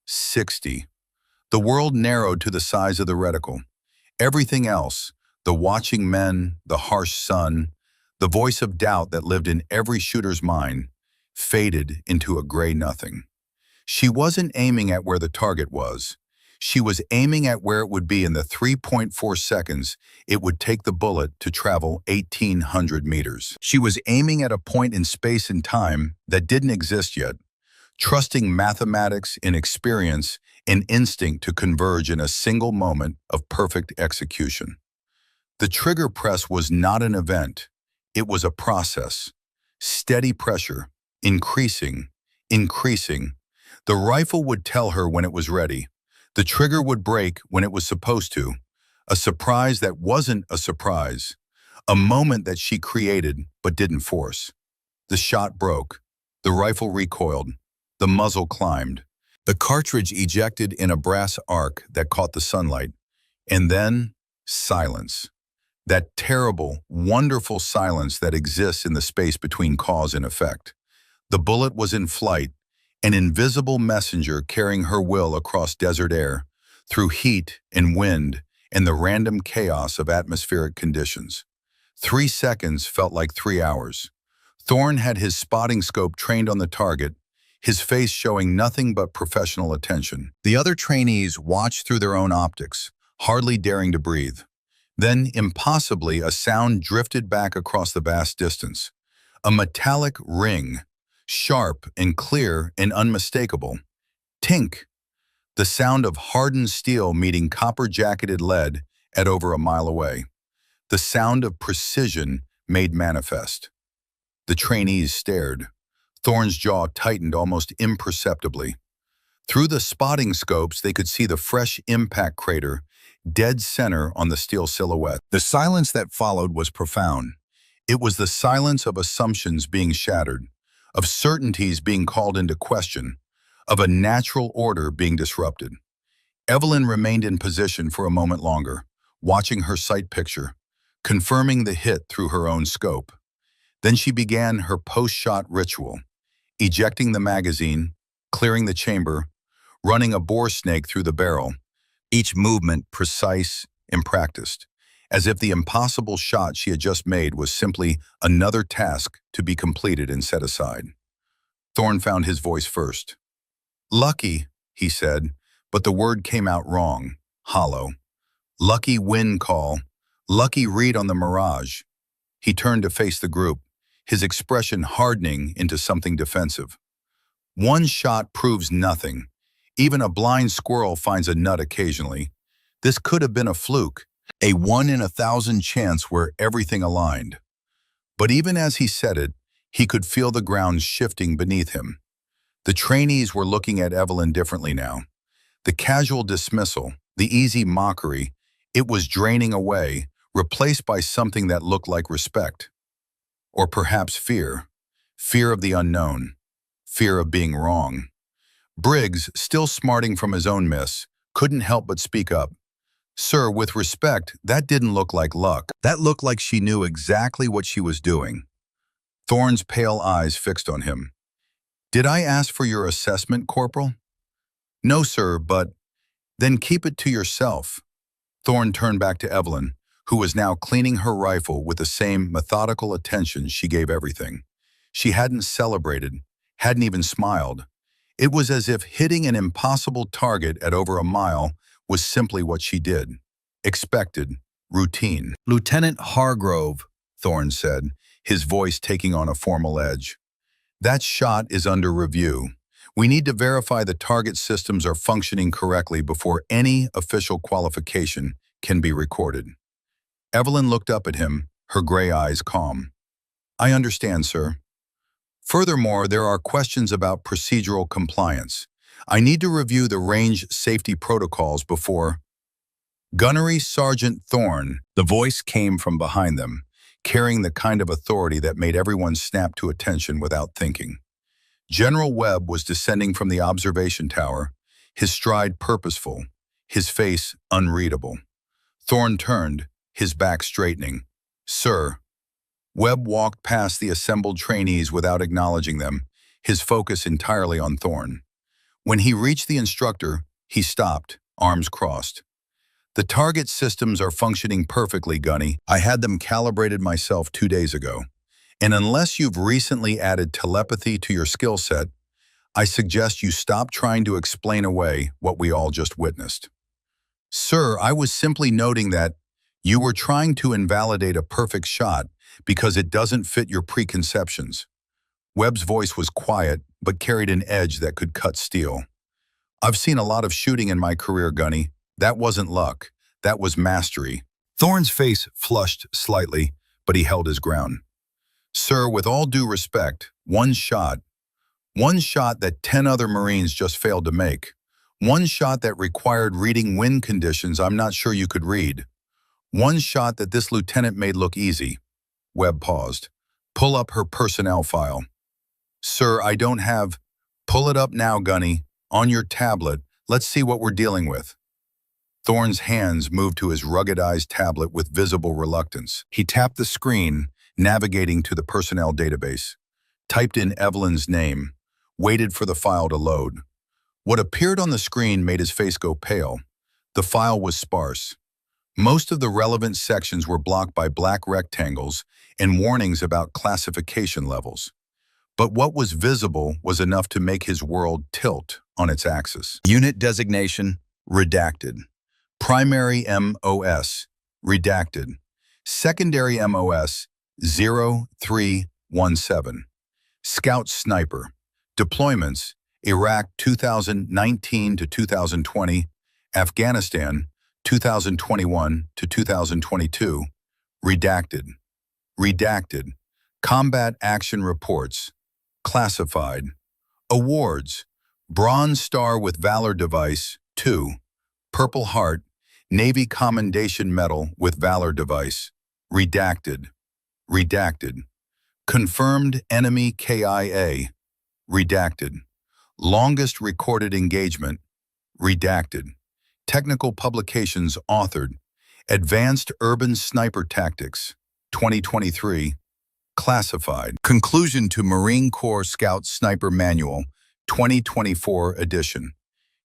60. The world narrowed to the size of the reticle. Everything else, the watching men, the harsh sun, the voice of doubt that lived in every shooter's mind, faded into a gray nothing. She wasn't aiming at where the target was. She was aiming at where it would be in the 3.4 seconds it would take the bullet to travel 1,800 meters. She was aiming at a point in space and time that didn't exist yet, trusting mathematics and experience and instinct to converge in a single moment of perfect execution. The trigger press was not an event. It was a process. Steady pressure, increasing, increasing. The rifle would tell her when it was ready. The trigger would break when it was supposed to. A surprise that wasn't a surprise. A moment that she created but didn't force. The shot broke. The rifle recoiled. The muzzle climbed. The cartridge ejected in a brass arc that caught the sunlight. And then, silence. That terrible, wonderful silence that exists in the space between cause and effect. The bullet was in flight, an invisible messenger carrying her will across desert air, through heat and wind and the random chaos of atmospheric conditions. 3 seconds felt like 3 hours. Thorne had his spotting scope trained on the target, his face showing nothing but professional attention. The other trainees watched through their own optics, hardly daring to breathe. Then, impossibly, a sound drifted back across the vast distance. A metallic ring, sharp and clear and unmistakable. Tink! The sound of hardened steel meeting copper-jacketed lead at over a mile away. The sound of precision made manifest. The trainees stared. Thorne's jaw tightened almost imperceptibly. Through the spotting scopes, they could see the fresh impact crater, dead center on the steel silhouette. The silence that followed was profound. It was the silence of assumptions being shattered, of certainties being called into question, of a natural order being disrupted. Evelyn remained in position for a moment longer, watching her sight picture, confirming the hit through her own scope. Then she began her post-shot ritual, ejecting the magazine, clearing the chamber, running a bore snake through the barrel, each movement precise and practiced, as if the impossible shot she had just made was simply another task to be completed and set aside. Thorne found his voice first. "Lucky," he said, but the word came out wrong, hollow. "Lucky wind call, lucky read on the mirage." He turned to face the group, his expression hardening into something defensive. "One shot proves nothing. Even a blind squirrel finds a nut occasionally. This could have been a fluke, a 1 in 1,000 chance where everything aligned." But even as he said it, he could feel the ground shifting beneath him. The trainees were looking at Evelyn differently now. The casual dismissal, the easy mockery, it was draining away, replaced by something that looked like respect. Or perhaps fear. Fear of the unknown. Fear of being wrong. Briggs, still smarting from his own miss, couldn't help but speak up. "Sir, with respect, that didn't look like luck. That looked like she knew exactly what she was doing." Thorne's pale eyes fixed on him. "Did I ask for your assessment, Corporal?" "No, sir, but—" "Then keep it to yourself." Thorne turned back to Evelyn, who was now cleaning her rifle with the same methodical attention she gave everything. She hadn't celebrated, hadn't even smiled. It was as if hitting an impossible target at over a mile was simply what she did. Expected, routine. "Lieutenant Hargrove," Thorne said, his voice taking on a formal edge. "That shot is under review. We need to verify the target systems are functioning correctly before any official qualification can be recorded." Evelyn looked up at him, her gray eyes calm. "I understand, sir. Furthermore, there are questions about procedural compliance. I need to review the range safety protocols before—" "Gunnery Sergeant Thorne," the voice came from behind them, carrying the kind of authority that made everyone snap to attention without thinking. General Webb was descending from the observation tower, his stride purposeful, his face unreadable. Thorne turned, his back straightening. "Sir." Webb walked past the assembled trainees without acknowledging them, his focus entirely on Thorne. When he reached the instructor, he stopped, arms crossed. "The target systems are functioning perfectly, Gunny. I had them calibrated myself 2 days ago. And unless you've recently added telepathy to your skill set, I suggest you stop trying to explain away what we all just witnessed." "Sir, I was simply noting that you were trying to invalidate a perfect shot because it doesn't fit your preconceptions." Webb's voice was quiet, but carried an edge that could cut steel. "I've seen a lot of shooting in my career, Gunny. That wasn't luck. That was mastery." Thorne's face flushed slightly, but he held his ground. "Sir, with all due respect, one shot that 10 other Marines just failed to make. One shot that required reading wind conditions I'm not sure you could read. One shot that this lieutenant made look easy." Webb paused. "Pull up her personnel file." "Sir, I don't have—" "Pull it up now, Gunny. On your tablet. Let's see what we're dealing with." Thorne's hands moved to his ruggedized tablet with visible reluctance. He tapped the screen, navigating to the personnel database, typed in Evelyn's name, waited for the file to load. What appeared on the screen made his face go pale. The file was sparse. Most of the relevant sections were blocked by black rectangles and warnings about classification levels. But what was visible was enough to make his world tilt on its axis. Unit designation, redacted. Primary MOS, redacted. Secondary MOS, 0317. Scout Sniper. Deployments, Iraq 2019 to 2020, Afghanistan 2021 to 2022, redacted. Redacted. Combat Action Reports, classified. Awards, Bronze Star with Valor Device, 2. Purple Heart, Navy Commendation Medal with Valor Device, redacted. Redacted. Confirmed Enemy KIA, redacted. Longest Recorded Engagement, redacted. Technical Publications authored, Advanced Urban Sniper Tactics, 2023, classified. Conclusion to Marine Corps Scout Sniper Manual, 2024 edition.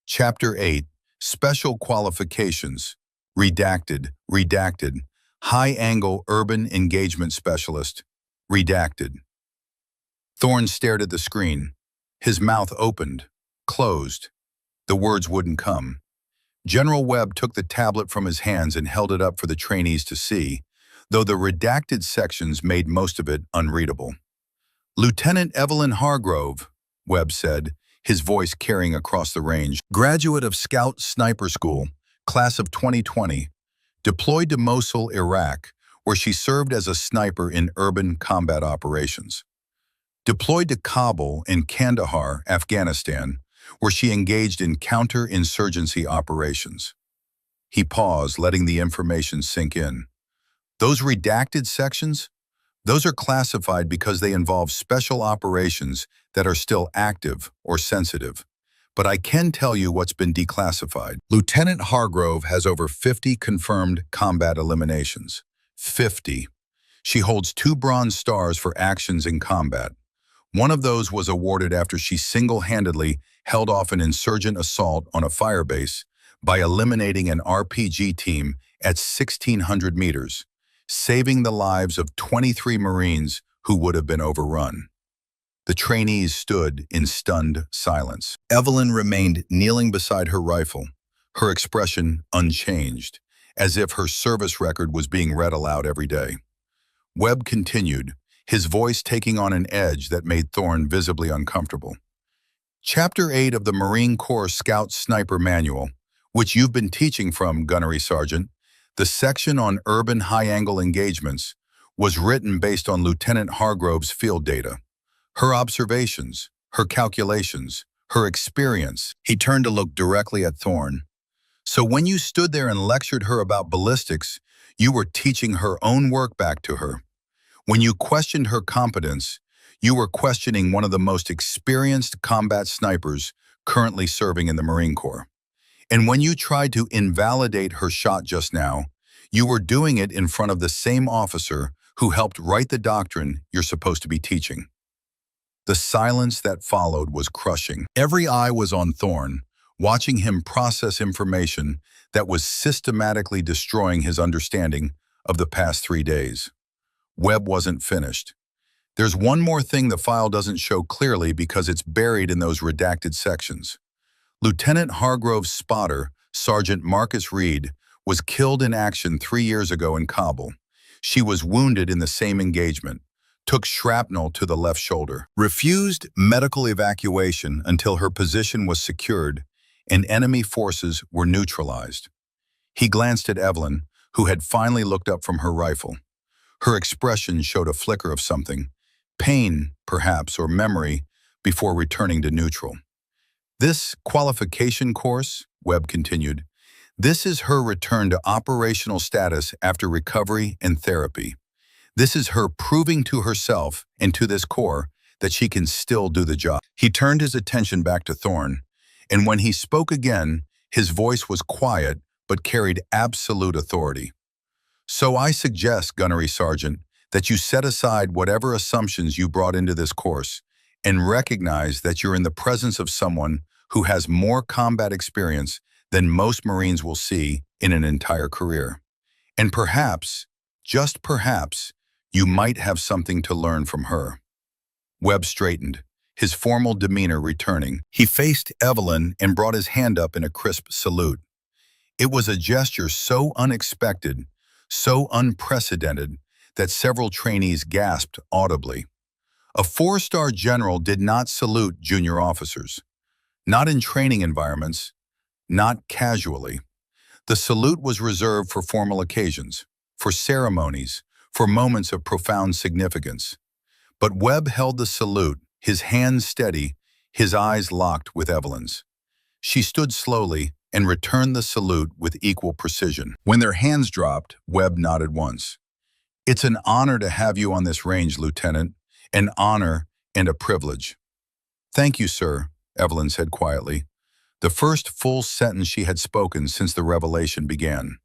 Chapter 8, Special Qualifications, redacted, redacted. High-Angle Urban Engagement Specialist, redacted. Thorne stared at the screen. His mouth opened, closed. The words wouldn't come. General Webb took the tablet from his hands and held it up for the trainees to see, though the redacted sections made most of it unreadable. "Lieutenant Evelyn Hargrove," Webb said, his voice carrying across the range, "graduate of Scout Sniper School, class of 2020, deployed to Mosul, Iraq, where she served as a sniper in urban combat operations. Deployed to Kabul and Kandahar, Afghanistan, where she engaged in counter-insurgency operations." He paused, letting the information sink in. Those redacted sections, those are classified because they involve special operations that are still active or sensitive. But I can tell you what's been declassified. Lieutenant Hargrove has over 50 confirmed combat eliminations. 50. She holds 2 Bronze Stars for actions in combat. One of those was awarded after she single-handedly held off an insurgent assault on a firebase by eliminating an RPG team at 1,600 meters, saving the lives of 23 Marines who would have been overrun. The trainees stood in stunned silence. Evelyn remained kneeling beside her rifle, her expression unchanged, as if her service record was being read aloud every day. Webb continued, his voice taking on an edge that made Thorne visibly uncomfortable. Chapter 8 of the Marine Corps Scout Sniper Manual, which you've been teaching from, Gunnery Sergeant, the section on urban high-angle engagements, was written based on Lieutenant Hargrove's field data. Her observations, her calculations, her experience. He turned to look directly at Thorne. So when you stood there and lectured her about ballistics, you were teaching her own work back to her. When you questioned her competence, you were questioning one of the most experienced combat snipers currently serving in the Marine Corps. And when you tried to invalidate her shot just now, you were doing it in front of the same officer who helped write the doctrine you're supposed to be teaching. The silence that followed was crushing. Every eye was on Thorne, watching him process information that was systematically destroying his understanding of the past 3 days. Webb wasn't finished. There's one more thing the file doesn't show clearly because it's buried in those redacted sections. Lieutenant Hargrove's spotter, Sergeant Marcus Reed, was killed in action 3 years ago in Kabul. She was wounded in the same engagement, took shrapnel to the left shoulder, refused medical evacuation until her position was secured and enemy forces were neutralized. He glanced at Evelyn, who had finally looked up from her rifle. Her expression showed a flicker of something, pain, perhaps, or memory, before returning to neutral. This qualification course, Webb continued, this is her return to operational status after recovery and therapy. This is her proving to herself and to this Corps that she can still do the job. He turned his attention back to Thorne, and when he spoke again, his voice was quiet but carried absolute authority. So I suggest, Gunnery Sergeant, that you set aside whatever assumptions you brought into this course and recognize that you're in the presence of someone who has more combat experience than most Marines will see in an entire career. And perhaps, just perhaps, you might have something to learn from her. Webb straightened, his formal demeanor returning. He faced Evelyn and brought his hand up in a crisp salute. It was a gesture so unexpected, so unprecedented, that several trainees gasped audibly. A 4-star general did not salute junior officers. Not in training environments, not casually. The salute was reserved for formal occasions, for ceremonies, for moments of profound significance. But Webb held the salute, his hands steady, his eyes locked with Evelyn's. She stood slowly and returned the salute with equal precision. When their hands dropped, Webb nodded once. It's an honor to have you on this range, Lieutenant. An honor and a privilege. Thank you, sir, Evelyn said quietly, the first full sentence she had spoken since the revelation began.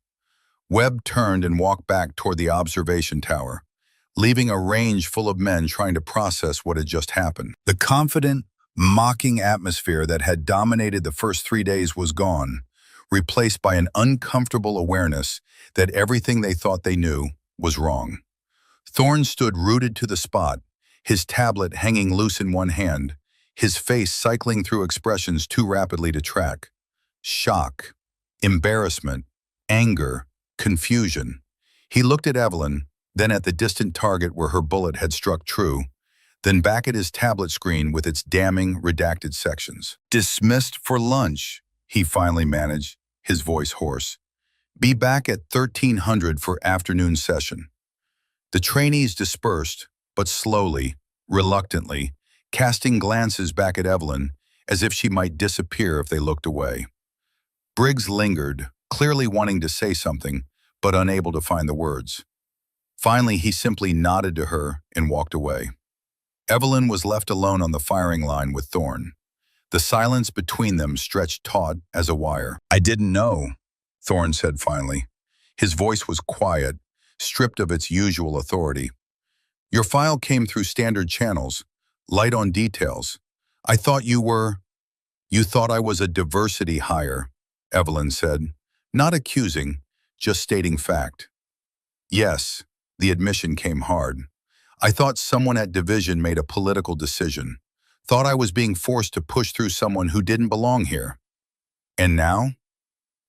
Webb turned and walked back toward the observation tower, leaving a range full of men trying to process what had just happened. The confident, mocking atmosphere that had dominated the first 3 days was gone, replaced by an uncomfortable awareness that everything they thought they knew was wrong. Thorne stood rooted to the spot, his tablet hanging loose in one hand, his face cycling through expressions too rapidly to track. Shock, embarrassment, anger, confusion. He looked at Evelyn, then at the distant target where her bullet had struck true, then back at his tablet screen with its damning, redacted sections. Dismissed for lunch, he finally managed, his voice hoarse. Be back at 1300 for afternoon session. The trainees dispersed, but slowly, reluctantly, casting glances back at Evelyn as if she might disappear if they looked away. Briggs lingered, clearly wanting to say something, but unable to find the words. Finally, he simply nodded to her and walked away. Evelyn was left alone on the firing line with Thorne. The silence between them stretched taut as a wire. "I didn't know," Thorne said finally. His voice was quiet, stripped of its usual authority. "Your file came through standard channels, light on details. I thought you were—" "You thought I was a diversity hire," Evelyn said. Not accusing, just stating fact. "Yes," the admission came hard. "I thought someone at Division made a political decision. Thought I was being forced to push through someone who didn't belong here." "And now?"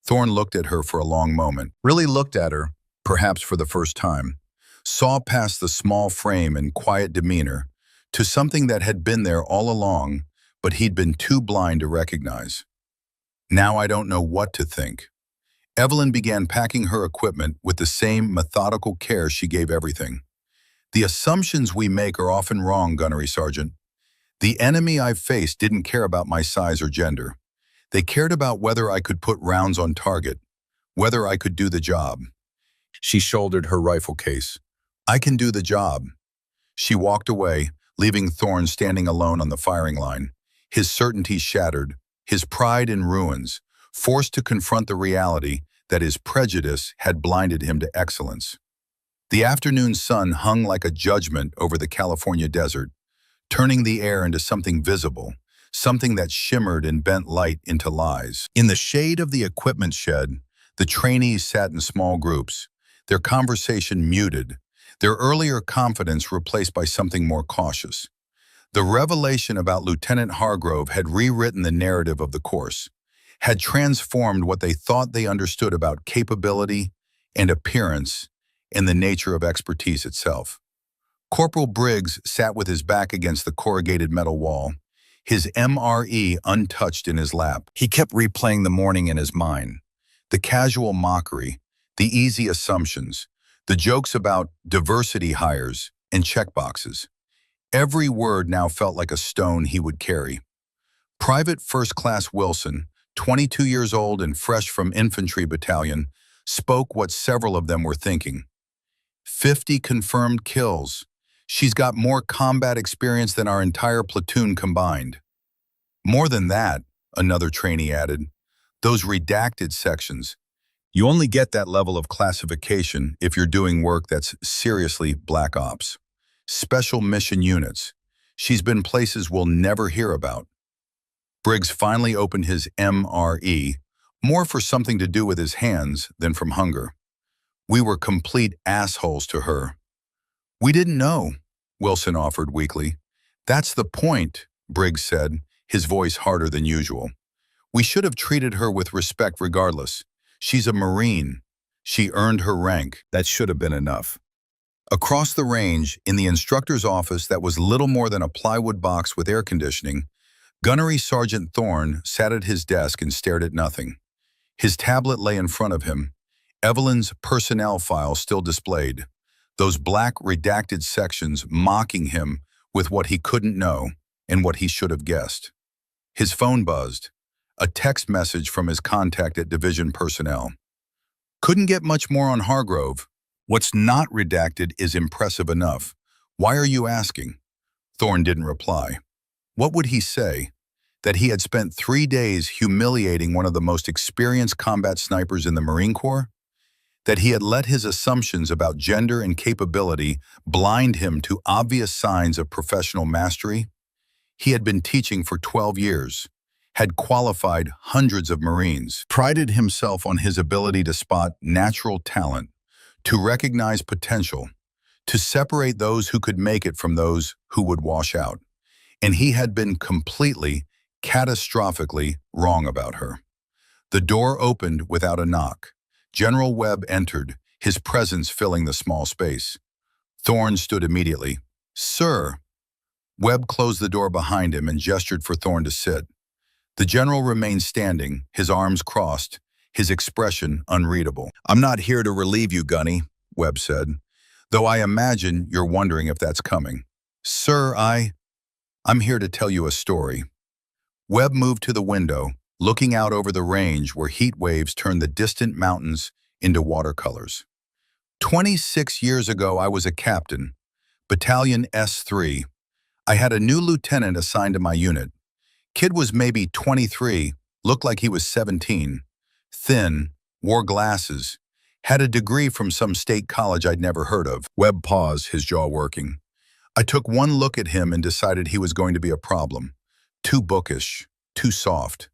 Thorne looked at her for a long moment, really looked at her, perhaps for the first time, saw past the small frame and quiet demeanor to something that had been there all along, but he'd been too blind to recognize. "Now I don't know what to think." Evelyn began packing her equipment with the same methodical care she gave everything. "The assumptions we make are often wrong, Gunnery Sergeant. The enemy I've faced didn't care about my size or gender. They cared about whether I could put rounds on target, whether I could do the job." She shouldered her rifle case. "I can do the job." She walked away, leaving Thorne standing alone on the firing line, his certainty shattered, his pride in ruins, forced to confront the reality that his prejudice had blinded him to excellence. The afternoon sun hung like a judgment over the California desert, turning the air into something visible, something that shimmered and bent light into lies. In the shade of the equipment shed, the trainees sat in small groups, their conversation muted, their earlier confidence replaced by something more cautious. The revelation about Lieutenant Hargrove had rewritten the narrative of the course, had transformed what they thought they understood about capability and appearance and the nature of expertise itself. Corporal Briggs sat with his back against the corrugated metal wall, his MRE untouched in his lap. He kept replaying the morning in his mind. The casual mockery, the easy assumptions, the jokes about diversity hires and checkboxes. Every word now felt like a stone he would carry. Private First Class Wilson, 22 years old and fresh from infantry battalion, spoke what several of them were thinking. 50 confirmed kills. She's got more combat experience than our entire platoon combined. More than that, another trainee added. Those redacted sections. You only get that level of classification if you're doing work that's seriously black ops. Special mission units. She's been places we'll never hear about. Briggs finally opened his MRE, more for something to do with his hands than from hunger. We were complete assholes to her. We didn't know, Wilson offered weakly. That's the point, Briggs said, his voice harder than usual. We should have treated her with respect regardless. She's a Marine. She earned her rank. That should have been enough. Across the range, in the instructor's office that was little more than a plywood box with air conditioning, Gunnery Sergeant Thorne sat at his desk and stared at nothing. His tablet lay in front of him, Evelyn's personnel file still displayed, those black redacted sections mocking him with what he couldn't know and what he should have guessed. His phone buzzed, a text message from his contact at Division Personnel. Couldn't get much more on Hargrove. What's not redacted is impressive enough. Why are you asking? Thorne didn't reply. What would he say? That he had spent 3 days humiliating one of the most experienced combat snipers in the Marine Corps? That he had let his assumptions about gender and capability blind him to obvious signs of professional mastery? He had been teaching for 12 years, had qualified hundreds of Marines, prided himself on his ability to spot natural talent, to recognize potential, to separate those who could make it from those who would wash out. And he had been completely, catastrophically wrong about her. The door opened without a knock. General Webb entered, his presence filling the small space. Thorne stood immediately. Sir. Webb closed the door behind him and gestured for Thorne to sit. The general remained standing, his arms crossed, his expression unreadable. I'm not here to relieve you, Gunny, Webb said, though I imagine you're wondering if that's coming. Sir, I'm here to tell you a story. Webb moved to the window, looking out over the range where heat waves turned the distant mountains into watercolors. 26 years ago, I was a captain, Battalion S3. I had a new lieutenant assigned to my unit. Kid was maybe 23, looked like he was 17, thin, wore glasses, had a degree from some state college I'd never heard of. Webb paused, his jaw working. I took one look at him and decided he was going to be a problem. Too bookish, too soft.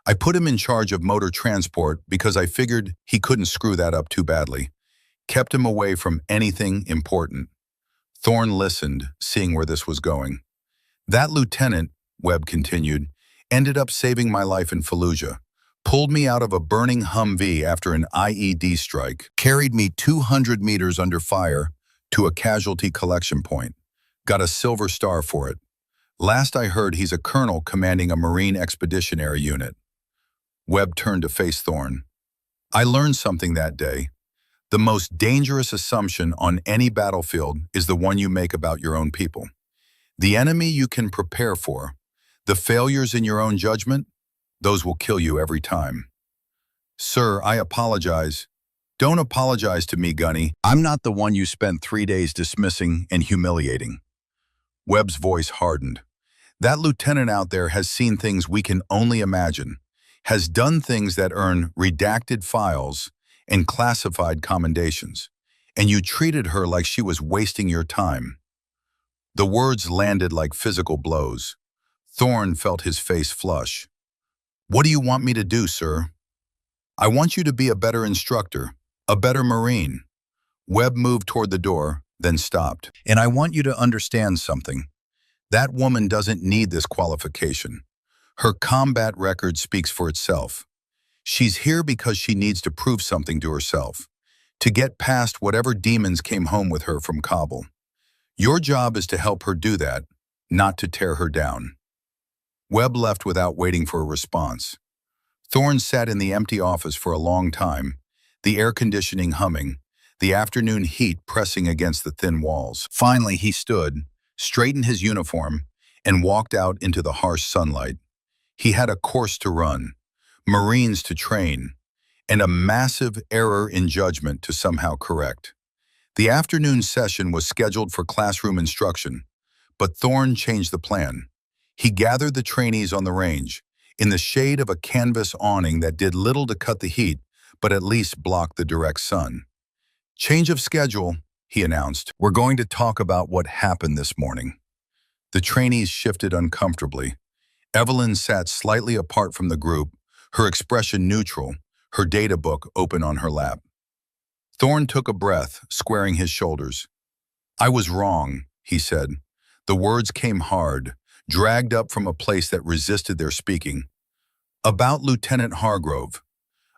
I put him in charge of motor transport because I figured he couldn't screw that up too badly. Kept him away from anything important. Thorne listened, seeing where this was going. That lieutenant, Webb continued, ended up saving my life in Fallujah. Pulled me out of a burning Humvee after an IED strike. Carried me 200 meters under fire to a casualty collection point. Got a Silver Star for it. Last I heard, he's a colonel commanding a Marine Expeditionary Unit. Webb turned to face Thorne. I learned something that day. The most dangerous assumption on any battlefield is the one you make about your own people. The enemy you can prepare for. The failures in your own judgment, those will kill you every time. Sir, I apologize. Don't apologize to me, Gunny. I'm not the one you spent 3 days dismissing and humiliating. Webb's voice hardened. That lieutenant out there has seen things we can only imagine, has done things that earn redacted files and classified commendations, and you treated her like she was wasting your time. The words landed like physical blows. Thorne felt his face flush. What do you want me to do, sir? I want you to be a better instructor, a better Marine. Webb moved toward the door, then stopped. And I want you to understand something. That woman doesn't need this qualification. Her combat record speaks for itself. She's here because she needs to prove something to herself, to get past whatever demons came home with her from Kabul. Your job is to help her do that, not to tear her down. Webb left without waiting for a response. Thorne sat in the empty office for a long time, the air conditioning humming, the afternoon heat pressing against the thin walls. Finally, he stood, straightened his uniform, and walked out into the harsh sunlight. He had a course to run, Marines to train, and a massive error in judgment to somehow correct. The afternoon session was scheduled for classroom instruction, but Thorne changed the plan. He gathered the trainees on the range, in the shade of a canvas awning that did little to cut the heat, but at least blocked the direct sun. Change of schedule, he announced. We're going to talk about what happened this morning. The trainees shifted uncomfortably. Evelyn sat slightly apart from the group, her expression neutral, her data book open on her lap. Thorne took a breath, squaring his shoulders. I was wrong, he said. The words came hard, dragged up from a place that resisted their speaking. About Lieutenant Hargrove.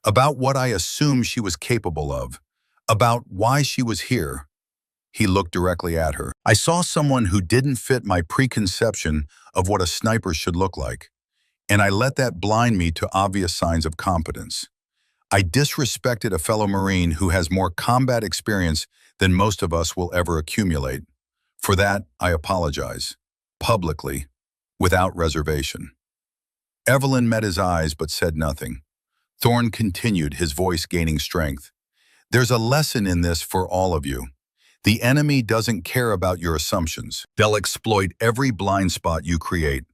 About what I assumed she was capable of. About why she was here. He looked directly at her. I saw someone who didn't fit my preconception of what a sniper should look like, and I let that blind me to obvious signs of competence. I disrespected a fellow Marine who has more combat experience than most of us will ever accumulate. For that, I apologize. Publicly, without reservation. Evelyn met his eyes but said nothing. Thorne continued, his voice gaining strength. There's a lesson in this for all of you. The enemy doesn't care about your assumptions. They'll exploit every blind spot you create.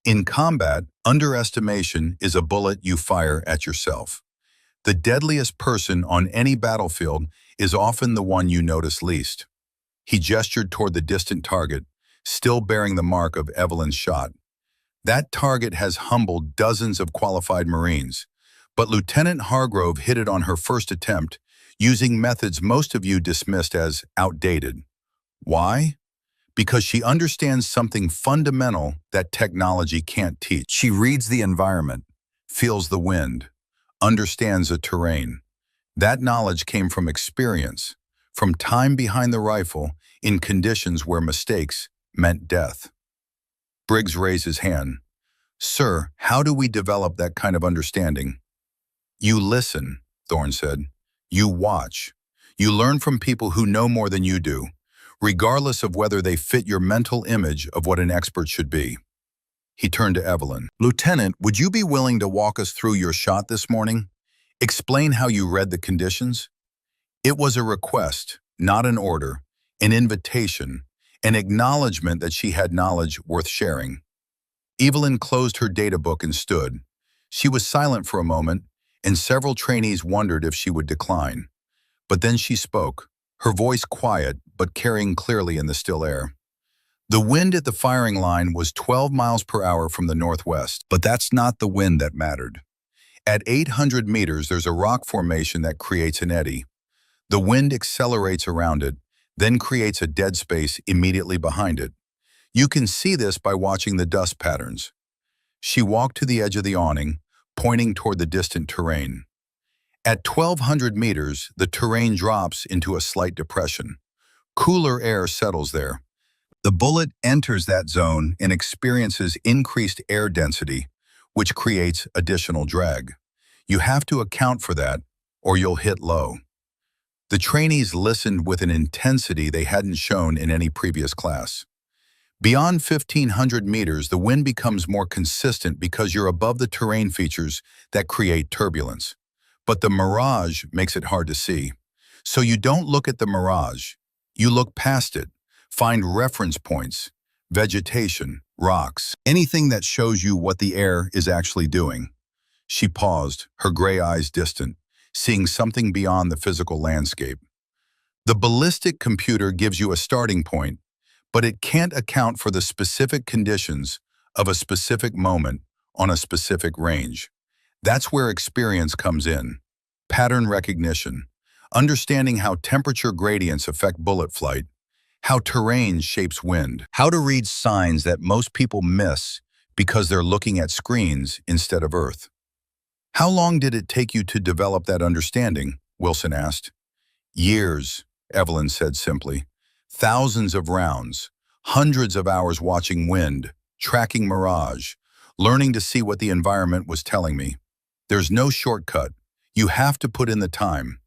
In combat, underestimation is a bullet you fire at yourself. The deadliest person on any battlefield is often the one you notice least. He gestured toward the distant target, still bearing the mark of Evelyn's shot. That target has humbled dozens of qualified Marines, but Lieutenant Hargrove hit it on her first attempt, using methods most of you dismissed as outdated. Why? Because she understands something fundamental that technology can't teach. She reads the environment, feels the wind, understands the terrain. That knowledge came from experience, from time behind the rifle in conditions where mistakes meant death. Briggs raised his hand. Sir, how do we develop that kind of understanding? You listen, Thorne said. You watch. You learn from people who know more than you do, regardless of whether they fit your mental image of what an expert should be. He turned to Evelyn. Lieutenant, would you be willing to walk us through your shot this morning? Explain how you read the conditions? It was a request, not an order, an invitation, an acknowledgement that she had knowledge worth sharing. Evelyn closed her data book and stood. She was silent for a moment, and several trainees wondered if she would decline. But then she spoke, her voice quiet but carrying clearly in the still air. The wind at the firing line was 12 miles per hour from the northwest, but that's not the wind that mattered. At 800 meters, there's a rock formation that creates an eddy. The wind accelerates around it, then creates a dead space immediately behind it. You can see this by watching the dust patterns. She walked to the edge of the awning, pointing toward the distant terrain. At 1,200 meters, the terrain drops into a slight depression. Cooler air settles there. The bullet enters that zone and experiences increased air density, which creates additional drag. You have to account for that, or you'll hit low. The trainees listened with an intensity they hadn't shown in any previous class. Beyond 1,500 meters, the wind becomes more consistent because you're above the terrain features that create turbulence. But the mirage makes it hard to see. So you don't look at the mirage. You look past it, find reference points, vegetation, rocks, anything that shows you what the air is actually doing. She paused, her gray eyes distant, seeing something beyond the physical landscape. The ballistic computer gives you a starting point, but it can't account for the specific conditions of a specific moment on a specific range. That's where experience comes in. Pattern recognition, understanding how temperature gradients affect bullet flight, how terrain shapes wind, how to read signs that most people miss because they're looking at screens instead of Earth. How long did it take you to develop that understanding? Wilson asked. Years, Evelyn said simply. Thousands of rounds, hundreds of hours watching wind, tracking mirage, learning to see what the environment was telling me. There's no shortcut. You have to put in the time.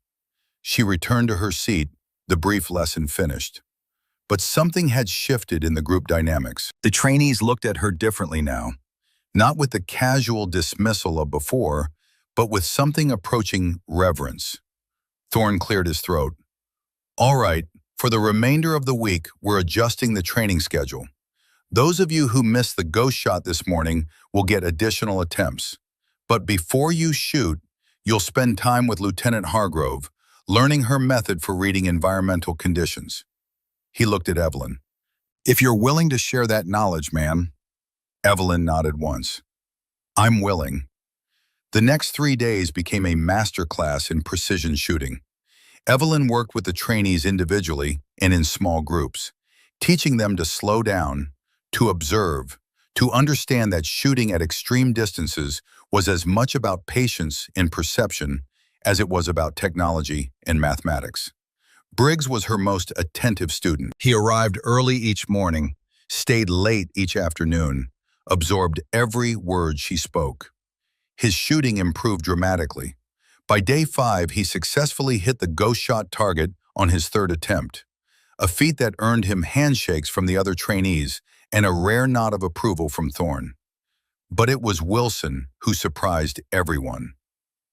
She returned to her seat, the brief lesson finished. But something had shifted in the group dynamics. The trainees looked at her differently now, not with the casual dismissal of before, but with something approaching reverence. Thorne cleared his throat. All right, for the remainder of the week, we're adjusting the training schedule. Those of you who missed the ghost shot this morning will get additional attempts. But before you shoot, you'll spend time with Lieutenant Hargrove, learning her method for reading environmental conditions. He looked at Evelyn. If you're willing to share that knowledge, ma'am. Evelyn nodded once. I'm willing. The next 3 days became a master class in precision shooting. Evelyn worked with the trainees individually and in small groups, teaching them to slow down, to observe, to understand that shooting at extreme distances was as much about patience and perception as it was about technology and mathematics. Briggs was her most attentive student. He arrived early each morning, stayed late each afternoon, absorbed every word she spoke. His shooting improved dramatically. By day 5, he successfully hit the ghost shot target on his 3rd attempt, a feat that earned him handshakes from the other trainees and a rare nod of approval from Thorne. But it was Wilson who surprised everyone.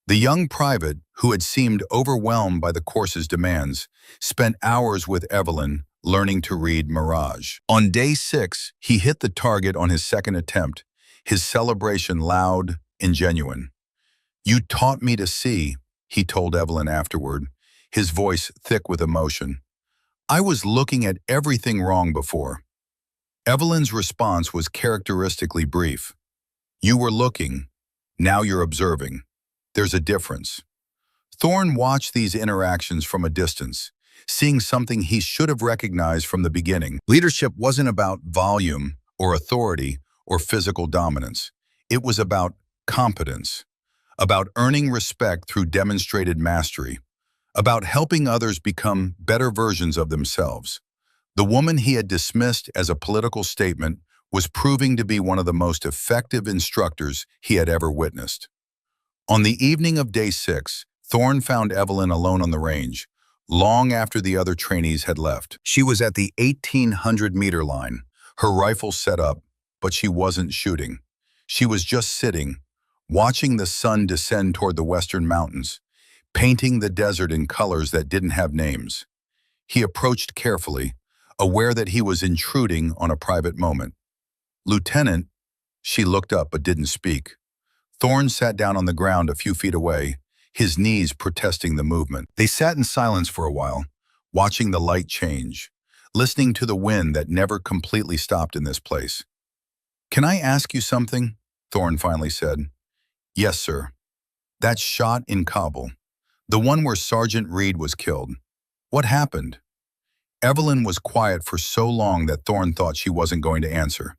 The young private, who had seemed overwhelmed by the course's demands, spent hours with Evelyn learning to read mirage. On day 6, he hit the target on his 2nd attempt, his celebration loud and genuine. You taught me to see, he told Evelyn afterward, his voice thick with emotion. I was looking at everything wrong before. Evelyn's response was characteristically brief. You were looking, now you're observing. There's a difference. Thorne watched these interactions from a distance, seeing something he should have recognized from the beginning. Leadership wasn't about volume or authority or physical dominance. It was about competence, about earning respect through demonstrated mastery, about helping others become better versions of themselves. The woman he had dismissed as a political statement was proving to be one of the most effective instructors he had ever witnessed. On the evening of day 6, Thorne found Evelyn alone on the range, long after the other trainees had left. She was at the 1,800-meter line, her rifle set up, but she wasn't shooting. She was just sitting, watching the sun descend toward the western mountains, painting the desert in colors that didn't have names. He approached carefully, aware that he was intruding on a private moment. "Lieutenant," she looked up but didn't speak. Thorne sat down on the ground a few feet away, his knees protesting the movement. They sat in silence for a while, watching the light change, listening to the wind that never completely stopped in this place. "Can I ask you something?" Thorne finally said. "Yes, sir. That shot in Kabul, the one where Sergeant Reed was killed. What happened?" Evelyn was quiet for so long that Thorne thought she wasn't going to answer.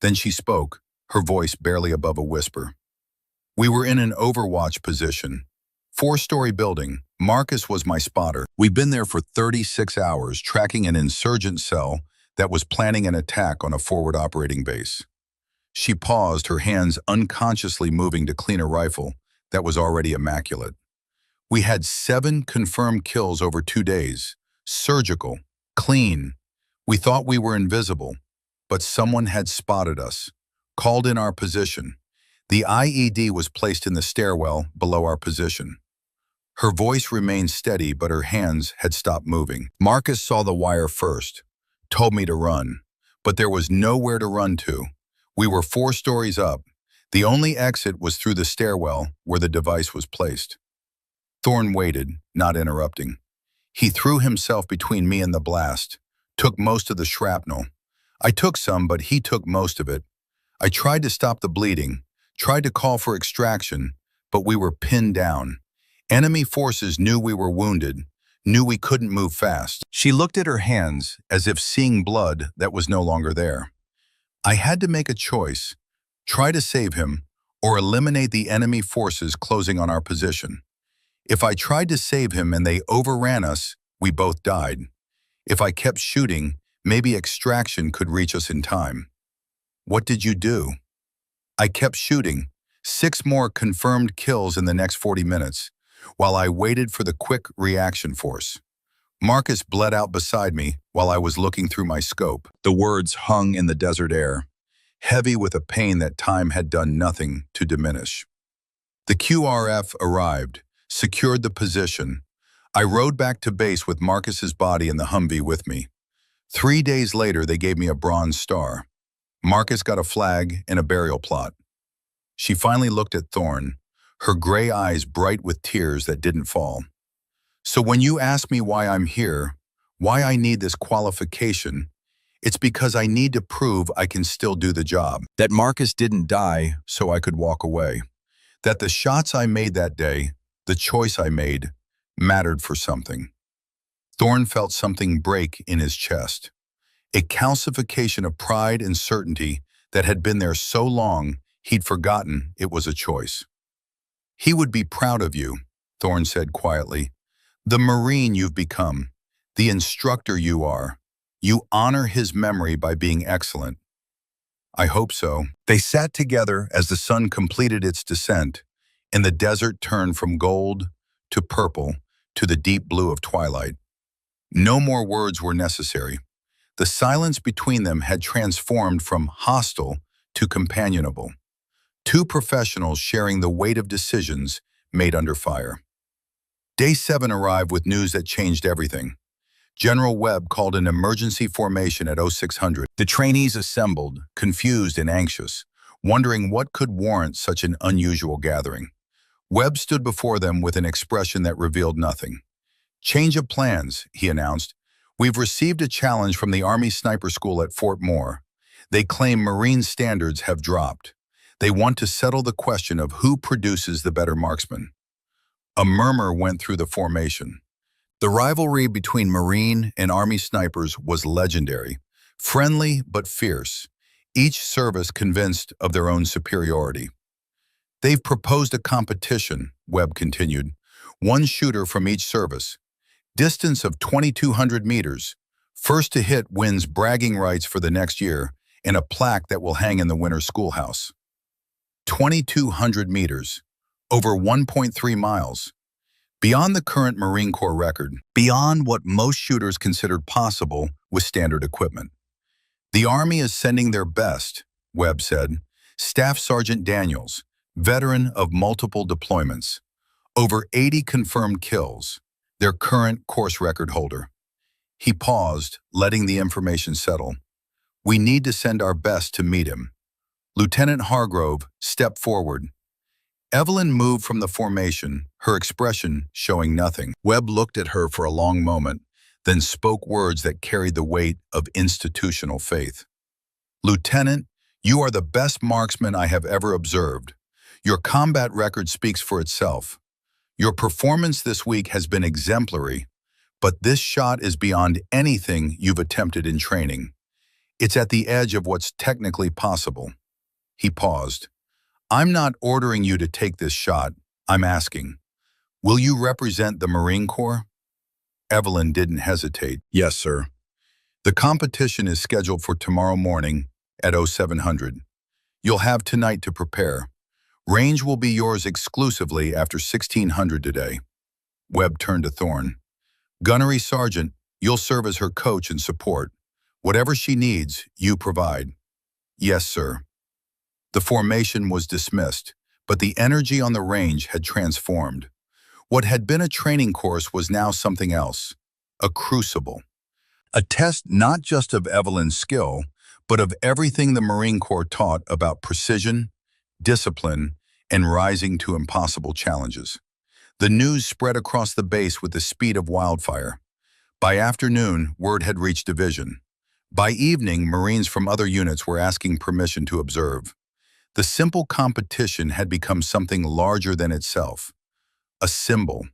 Then she spoke, her voice barely above a whisper. "We were in an overwatch position. 4-story building. Marcus was my spotter. We'd been there for 36 hours tracking an insurgent cell that was planning an attack on a forward operating base." She paused, her hands unconsciously moving to clean a rifle that was already immaculate. "We had 7 confirmed kills over 2 days. Surgical. Clean. We thought we were invisible, but someone had spotted us, called in our position. The IED was placed in the stairwell below our position." Her voice remained steady, but her hands had stopped moving. "Marcus saw the wire first, told me to run, but there was nowhere to run to. We were 4 stories up. The only exit was through the stairwell where the device was placed." Thorne waited, not interrupting. "He threw himself between me and the blast, took most of the shrapnel. I took some, but he took most of it. I tried to stop the bleeding, tried to call for extraction, but we were pinned down. Enemy forces knew we were wounded, knew we couldn't move fast." She looked at her hands as if seeing blood that was no longer there. "I had to make a choice, try to save him, or eliminate the enemy forces closing on our position. If I tried to save him and they overran us, we both died. If I kept shooting, maybe extraction could reach us in time." "What did you do?" "I kept shooting. 6 more confirmed kills in the next 40 minutes, while I waited for the quick reaction force. Marcus bled out beside me while I was looking through my scope." The words hung in the desert air, heavy with a pain that time had done nothing to diminish. The QRF arrived, secured the position. I rode back to base with Marcus's body in the Humvee with me. 3 days later, they gave me a Bronze Star. Marcus got a flag and a burial plot. She finally looked at Thorne, her gray eyes bright with tears that didn't fall. "So when you ask me why I'm here, why I need this qualification, it's because I need to prove I can still do the job. That Marcus didn't die so I could walk away. That the shots I made that day, the choice I made, mattered for something." Thorne felt something break in his chest. A calcification of pride and certainty that had been there so long he'd forgotten it was a choice. "He would be proud of you," Thorne said quietly. "The Marine you've become, the instructor you are. You honor his memory by being excellent." "I hope so." They sat together as the sun completed its descent, and the desert turned from gold to purple to the deep blue of twilight. No more words were necessary. The silence between them had transformed from hostile to companionable. 2 professionals sharing the weight of decisions made under fire. Day 7 arrived with news that changed everything. General Webb called an emergency formation at 0600. The trainees assembled, confused and anxious, wondering what could warrant such an unusual gathering. Webb stood before them with an expression that revealed nothing. "Change of plans," he announced. "We've received a challenge from the Army Sniper School at Fort Moore. They claim Marine standards have dropped. They want to settle the question of who produces the better marksman." A murmur went through the formation. The rivalry between Marine and Army snipers was legendary, friendly but fierce, each service convinced of their own superiority. "They've proposed a competition," Webb continued. "One shooter from each service. Distance of 2,200 meters. First to hit wins bragging rights for the next year and a plaque that will hang in the winter schoolhouse. 2,200 meters. Over 1.3 miles. Beyond the current Marine Corps record. Beyond what most shooters considered possible with standard equipment. The Army is sending their best," Webb said. "Staff Sergeant Daniels, veteran of multiple deployments. Over 80 confirmed kills, their current course record holder. He paused, letting the information settle. We need to send our best to meet him. Lieutenant Hargrove stepped forward. Evelyn moved from the formation, her expression showing nothing. Webb looked at her for a long moment, then spoke words that carried the weight of institutional faith. Lieutenant, you are the best marksman I have ever observed. Your combat record speaks for itself. Your performance this week has been exemplary, but this shot is beyond anything you've attempted in training. It's at the edge of what's technically possible. He paused. I'm not ordering you to take this shot. I'm asking, will you represent the Marine Corps? Evelyn didn't hesitate. Yes, sir. The competition is scheduled for tomorrow morning at 0700. You'll have tonight to prepare. Range will be yours exclusively after 1600 today. Webb turned to Thorne. Gunnery Sergeant, you'll serve as her coach and support. Whatever she needs, you provide. Yes, sir. The formation was dismissed, but the energy on the range had transformed. What had been a training course was now something else, a crucible. A test not just of Evelyn's skill, but of everything the Marine Corps taught about precision, discipline, and rising to impossible challenges. The news spread across the base with the speed of wildfire. By afternoon, word had reached division. By evening, Marines from other units were asking permission to observe. The simple competition had become something larger than itself. A symbol,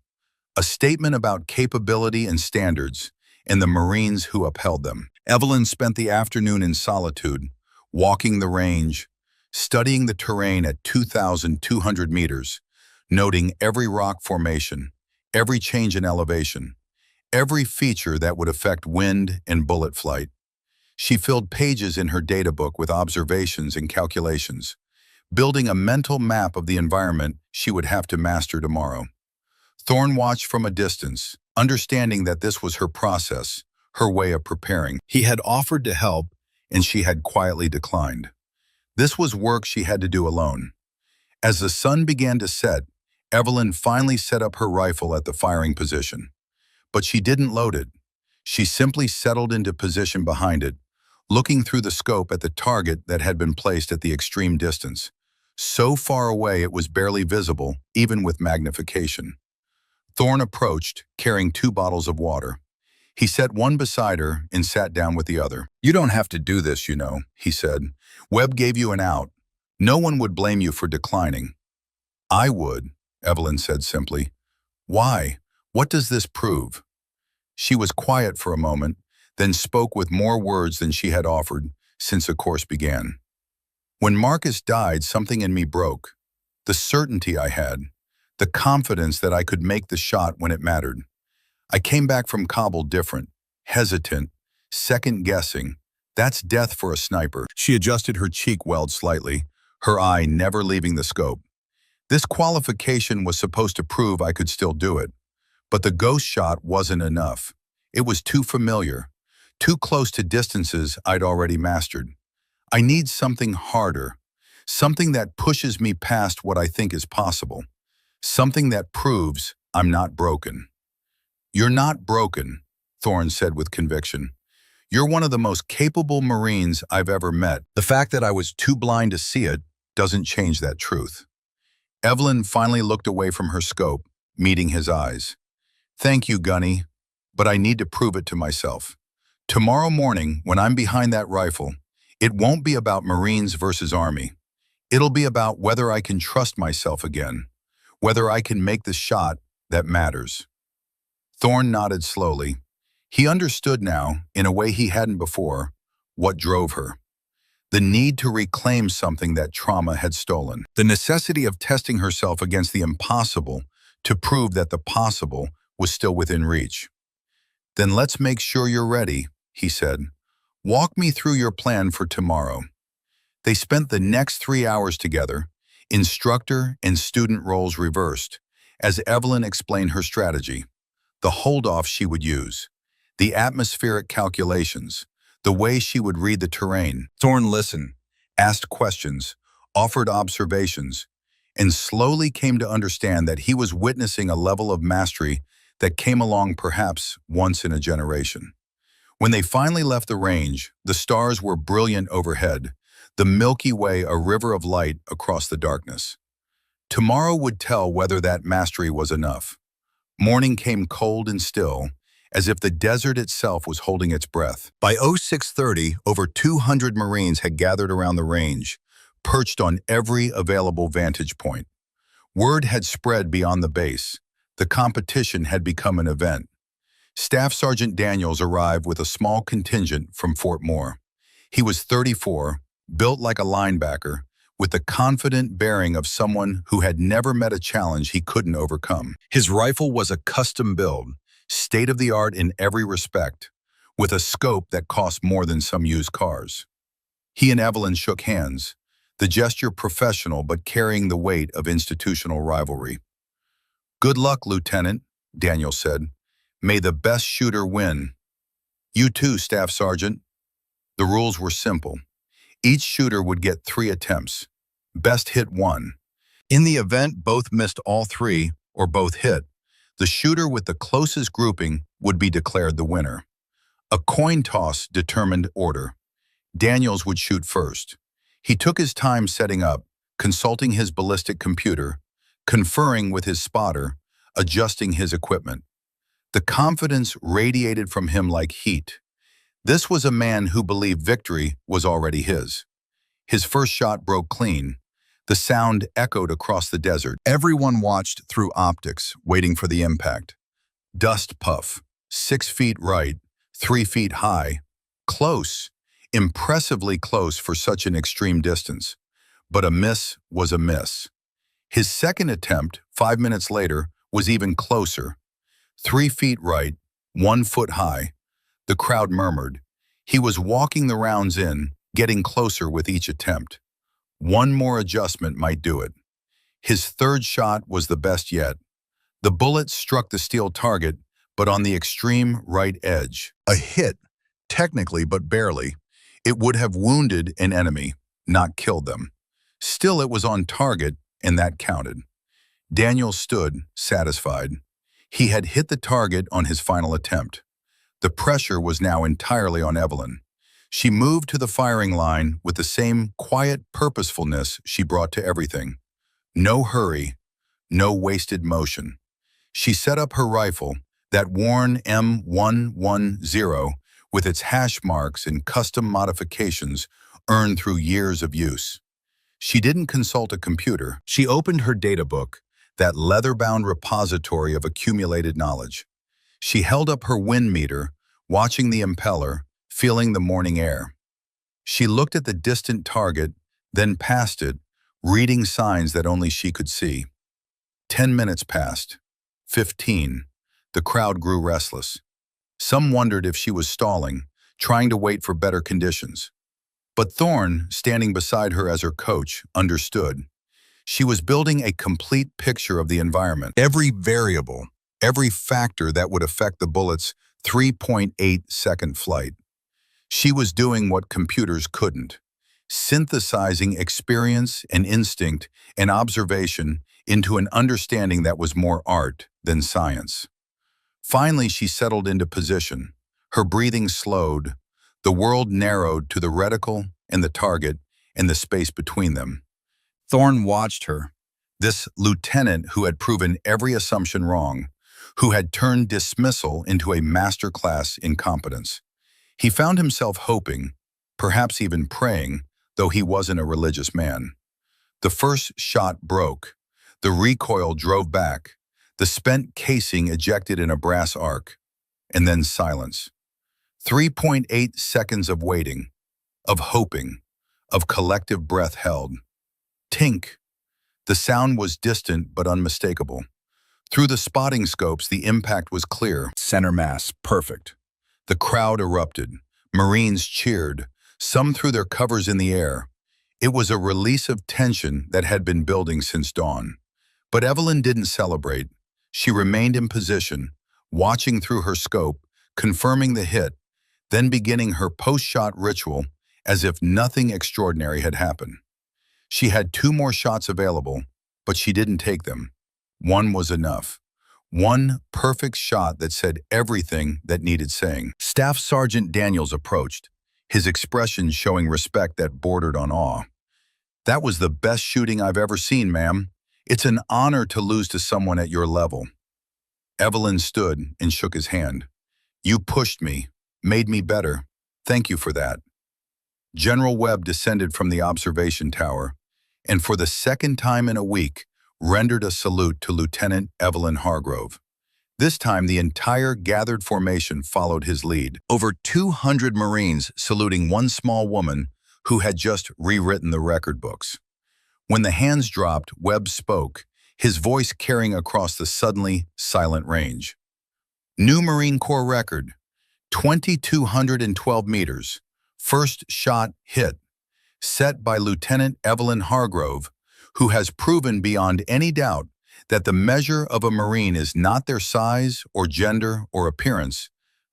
a statement about capability and standards, and the Marines who upheld them. Evelyn spent the afternoon in solitude, walking the range, studying the terrain at 2,200 meters, noting every rock formation, every change in elevation, every feature that would affect wind and bullet flight. She filled pages in her data book with observations and calculations, building a mental map of the environment she would have to master tomorrow. Thorne watched from a distance, understanding that this was her process, her way of preparing. He had offered to help, and she had quietly declined. This was work she had to do alone. As the sun began to set, Evelyn finally set up her rifle at the firing position. But she didn't load it. She simply settled into position behind it, looking through the scope at the target that had been placed at the extreme distance. So far away it was barely visible, even with magnification. Thorne approached, carrying 2 bottles of water. He set one beside her and sat down with the other. You don't have to do this, you know, he said. Webb gave you an out. No one would blame you for declining. I would, Evelyn said simply. Why? What does this prove? She was quiet for a moment, then spoke with more words than she had offered since the course began. When Marcus died, something in me broke. The certainty I had, the confidence that I could make the shot when it mattered. I came back from Kabul different, hesitant, second-guessing. That's death for a sniper. She adjusted her cheek weld slightly, her eye never leaving the scope. This qualification was supposed to prove I could still do it. But the ghost shot wasn't enough. It was too familiar, too close to distances I'd already mastered. I need something harder, something that pushes me past what I think is possible, something that proves I'm not broken. You're not broken, Thorne said with conviction. You're one of the most capable Marines I've ever met. The fact that I was too blind to see it doesn't change that truth. Evelyn finally looked away from her scope, meeting his eyes. Thank you, Gunny, but I need to prove it to myself. Tomorrow morning, when I'm behind that rifle, it won't be about Marines versus Army. It'll be about whether I can trust myself again, whether I can make the shot that matters. Thorne nodded slowly. He understood now, in a way he hadn't before, what drove her. The need to reclaim something that trauma had stolen. The necessity of testing herself against the impossible to prove that the possible was still within reach. Then let's make sure you're ready, he said. Walk me through your plan for tomorrow. They spent the next 3 hours together, instructor and student roles reversed, as Evelyn explained her strategy, the hold-off she would use, the atmospheric calculations, the way she would read the terrain. Thorne listened, asked questions, offered observations. and slowly came to understand that he was witnessing a level of mastery that came along perhaps once in a generation. When they finally left the range, the stars were brilliant overhead, the Milky Way a river of light across the darkness. Tomorrow would tell whether that mastery was enough. Morning came cold and still, as if the desert itself was holding its breath. By 0630, over 200 Marines had gathered around the range, perched on every available vantage point. Word had spread beyond the base. The competition had become an event. Staff Sergeant Daniels arrived with a small contingent from Fort Moore. He was 34, built like a linebacker, with the confident bearing of someone who had never met a challenge he couldn't overcome. His rifle was a custom build, state-of-the-art in every respect, with a scope that cost more than some used cars. He and Evelyn shook hands, the gesture professional but carrying the weight of institutional rivalry. "Good luck, Lieutenant," Daniel said. "May the best shooter win." "You too, Staff Sergeant." The rules were simple. Each shooter would get 3 attempts. Best hit won. In the event both missed all 3, or both hit, the shooter with the closest grouping would be declared the winner. A coin toss determined order. Daniels would shoot first. He took his time setting up, consulting his ballistic computer, conferring with his spotter, adjusting his equipment. The confidence radiated from him like heat. This was a man who believed victory was already his. His first shot broke clean. The sound echoed across the desert. Everyone watched through optics, waiting for the impact. Dust puff, 6 feet right, 3 feet high. Close, impressively close for such an extreme distance. But a miss was a miss. His second attempt, 5 minutes later, was even closer. 3 feet right, 1 foot high. The crowd murmured. He was walking the rounds in, getting closer with each attempt. One more adjustment might do it. His third shot was the best yet. The bullet struck the steel target, but on the extreme right edge. A hit, technically but barely. It would have wounded an enemy, not killed them. Still, it was on target, and that counted. Daniel stood, satisfied. He had hit the target on his final attempt. The pressure was now entirely on Evelyn. She moved to the firing line with the same quiet purposefulness she brought to everything. No hurry, no wasted motion. She set up her rifle, that worn M110, with its hash marks and custom modifications earned through years of use. She didn't consult a computer. She opened her data book, that leather-bound repository of accumulated knowledge. She held up her wind meter, watching the impeller, feeling the morning air. She looked at the distant target, then past it, reading signs that only she could see. 10 minutes passed. 15. The crowd grew restless. Some wondered if she was stalling, trying to wait for better conditions. But Thorne, standing beside her as her coach, understood. She was building a complete picture of the environment. Every variable, every factor that would affect the bullet's 3.8-second flight. She was doing what computers couldn't, synthesizing experience and instinct and observation into an understanding that was more art than science. Finally, she settled into position. Her breathing slowed. The world narrowed to the reticle and the target and the space between them. Thorne watched her, this lieutenant who had proven every assumption wrong, who had turned dismissal into a masterclass in competence. He found himself hoping, perhaps even praying, though he wasn't a religious man. The first shot broke. The recoil drove back. The spent casing ejected in a brass arc. And then silence. 3.8 seconds of waiting, of hoping, of collective breath held. Tink. The sound was distant but unmistakable. Through the spotting scopes, the impact was clear. Center mass, perfect. The crowd erupted. Marines cheered. Some threw their covers in the air. It was a release of tension that had been building since dawn. But Evelyn didn't celebrate. She remained in position, watching through her scope, confirming the hit, then beginning her post-shot ritual as if nothing extraordinary had happened. She had 2 more shots available, but she didn't take them. One was enough. One perfect shot that said everything that needed saying. Staff Sergeant Daniels approached, his expression showing respect that bordered on awe. "That was the best shooting I've ever seen, ma'am. It's an honor to lose to someone at your level." Evelyn stood and shook his hand. "You pushed me, made me better. Thank you for that." General Webb descended from the observation tower, and for the second time in a week, rendered a salute to Lieutenant Evelyn Hargrove. This time, the entire gathered formation followed his lead. Over 200 Marines saluting one small woman who had just rewritten the record books. When the hands dropped, Webb spoke, his voice carrying across the suddenly silent range. "New Marine Corps record, 2,212 meters. First shot hit, set by Lieutenant Evelyn Hargrove, who has proven beyond any doubt that the measure of a Marine is not their size or gender or appearance,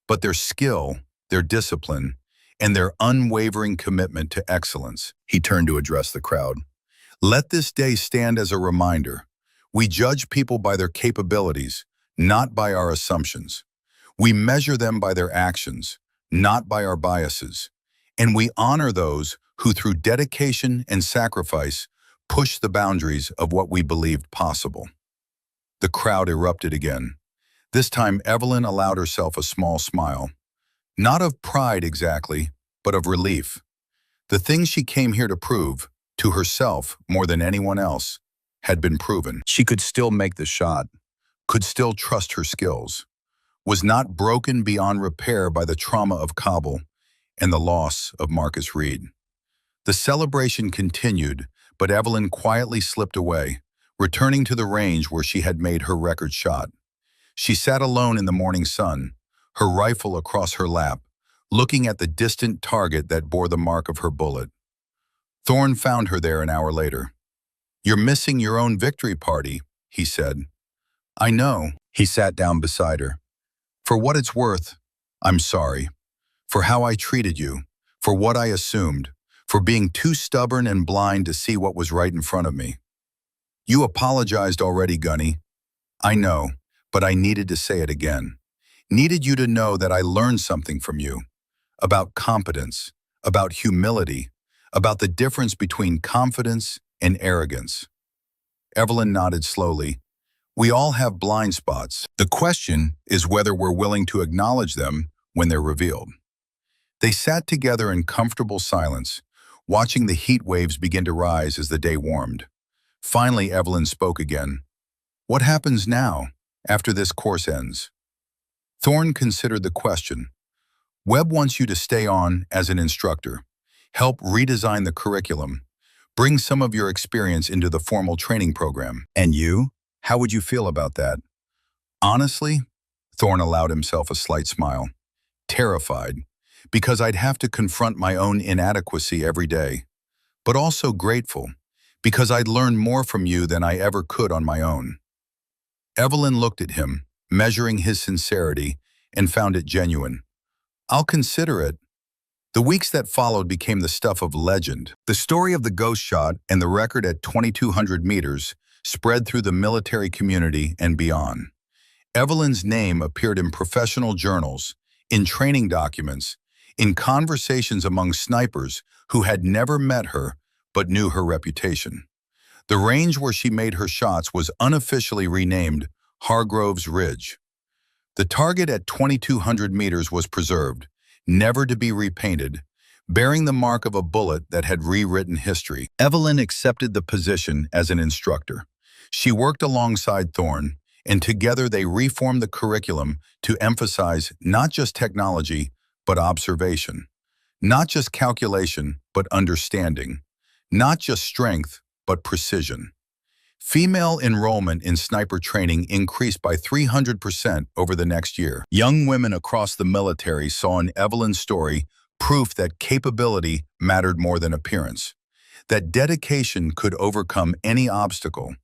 but their skill, their discipline, and their unwavering commitment to excellence." He turned to address the crowd. "Let this day stand as a reminder. We judge people by their capabilities, not by our assumptions. We measure them by their actions, not by our biases. And we honor those who, through dedication and sacrifice, push the boundaries of what we believed possible." The crowd erupted again. This time, Evelyn allowed herself a small smile. Not of pride exactly, but of relief. The thing she came here to prove, to herself more than anyone else, had been proven. She could still make the shot, could still trust her skills, was not broken beyond repair by the trauma of Kabul and the loss of Marcus Reed. The celebration continued, but Evelyn quietly slipped away, returning to the range where she had made her record shot. She sat alone in the morning sun, her rifle across her lap, looking at the distant target that bore the mark of her bullet. Thorne found her there an hour later. "You're missing your own victory party," he said. "I know." He sat down beside her. "For what it's worth, I'm sorry. For how I treated you, for what I assumed, for being too stubborn and blind to see what was right in front of me." "You apologized already, Gunny." "I know, but I needed to say it again. Needed you to know that I learned something from you. About competence, about humility, about the difference between confidence and arrogance." Evelyn nodded slowly. "We all have blind spots. The question is whether we're willing to acknowledge them when they're revealed." They sat together in comfortable silence, watching the heat waves begin to rise as the day warmed. Finally, Evelyn spoke again. "What happens now, after this course ends?" Thorne considered the question. "Webb wants you to stay on as an instructor, help redesign the curriculum, bring some of your experience into the formal training program. And you? How would you feel about that?" "Honestly," Thorne allowed himself a slight smile, "terrified, because I'd have to confront my own inadequacy every day, but also grateful, because I'd learned more from you than I ever could on my own." Evelyn looked at him, measuring his sincerity, and found it genuine. "I'll consider it." The weeks that followed became the stuff of legend. The story of the ghost shot and the record at 2,200 meters spread through the military community and beyond. Evelyn's name appeared in professional journals, in training documents, in conversations among snipers who had never met her but knew her reputation. The range where she made her shots was unofficially renamed Hargrove's Ridge. The target at 2,200 meters was preserved, never to be repainted, bearing the mark of a bullet that had rewritten history. Evelyn accepted the position as an instructor. She worked alongside Thorne, and together they reformed the curriculum to emphasize not just technology, but observation. Not just calculation, but understanding. Not just strength, but precision. Female enrollment in sniper training increased by 300% over the next year. Young women across the military saw in Evelyn's story proof that capability mattered more than appearance, that dedication could overcome any obstacle,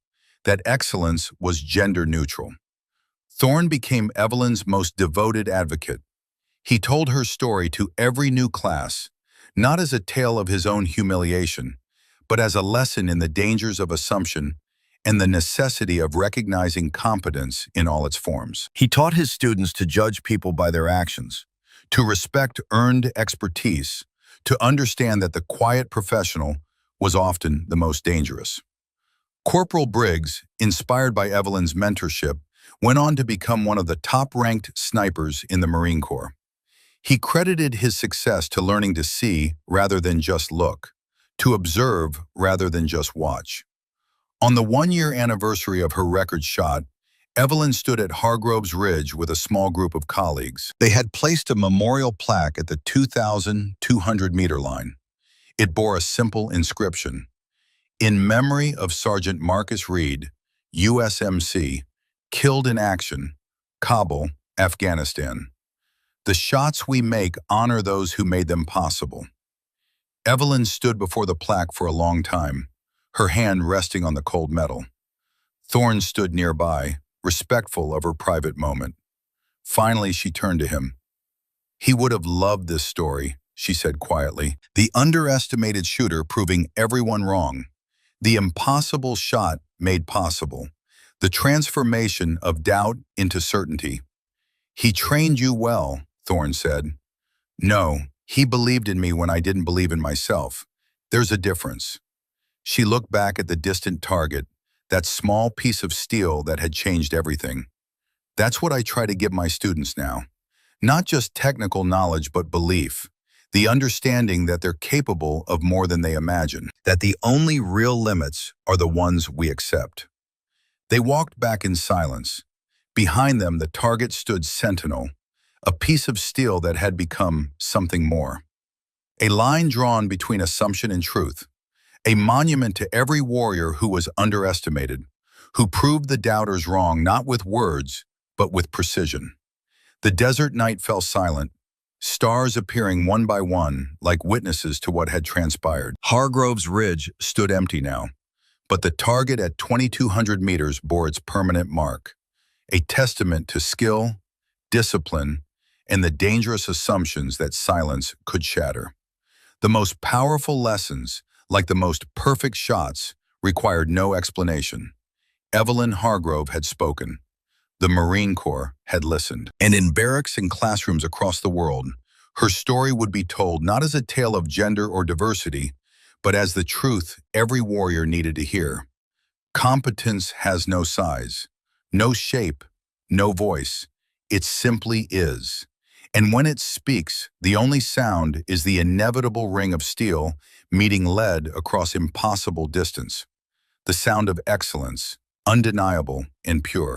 that excellence was gender neutral. Thorne became Evelyn's most devoted advocate. He told her story to every new class, not as a tale of his own humiliation, but as a lesson in the dangers of assumption and the necessity of recognizing competence in all its forms. He taught his students to judge people by their actions, to respect earned expertise, to understand that the quiet professional was often the most dangerous. Corporal Briggs, inspired by Evelyn's mentorship, went on to become one of the top-ranked snipers in the Marine Corps. He credited his success to learning to see rather than just look, to observe rather than just watch. On the one-year anniversary of her record shot, Evelyn stood at Hargroves Ridge with a small group of colleagues. They had placed a memorial plaque at the 2,200-meter line. It bore a simple inscription: "In memory of Sergeant Marcus Reed, USMC, killed in action, Kabul, Afghanistan. The shots we make honor those who made them possible." Evelyn stood before the plaque for a long time, her hand resting on the cold metal. Thorne stood nearby, respectful of her private moment. Finally, she turned to him. "He would have loved this story," she said quietly. "The underestimated shooter proving everyone wrong. The impossible shot made possible. The transformation of doubt into certainty." "He trained you well," Thorne said. "No, he believed in me when I didn't believe in myself. There's a difference." She looked back at the distant target, that small piece of steel that had changed everything. "That's what I try to give my students now. Not just technical knowledge, but belief. The understanding that they're capable of more than they imagine. That the only real limits are the ones we accept." They walked back in silence. Behind them, the target stood sentinel, a piece of steel that had become something more. A line drawn between assumption and truth. A monument to every warrior who was underestimated, who proved the doubters wrong not with words, but with precision. The desert night fell silent, stars appearing one by one like witnesses to what had transpired. Hargroves Ridge stood empty now, but the target at 2,200 meters bore its permanent mark, a testament to skill, discipline, and the dangerous assumptions that silence could shatter. The most powerful lessons, like the most perfect shots, required no explanation. Evelyn Hargrove had spoken. The Marine Corps had listened. And in barracks and classrooms across the world, her story would be told not as a tale of gender or diversity, but as the truth every warrior needed to hear. Competence has no size, no shape, no voice. It simply is. And when it speaks, the only sound is the inevitable ring of steel meeting lead across impossible distance. The sound of excellence, undeniable and pure.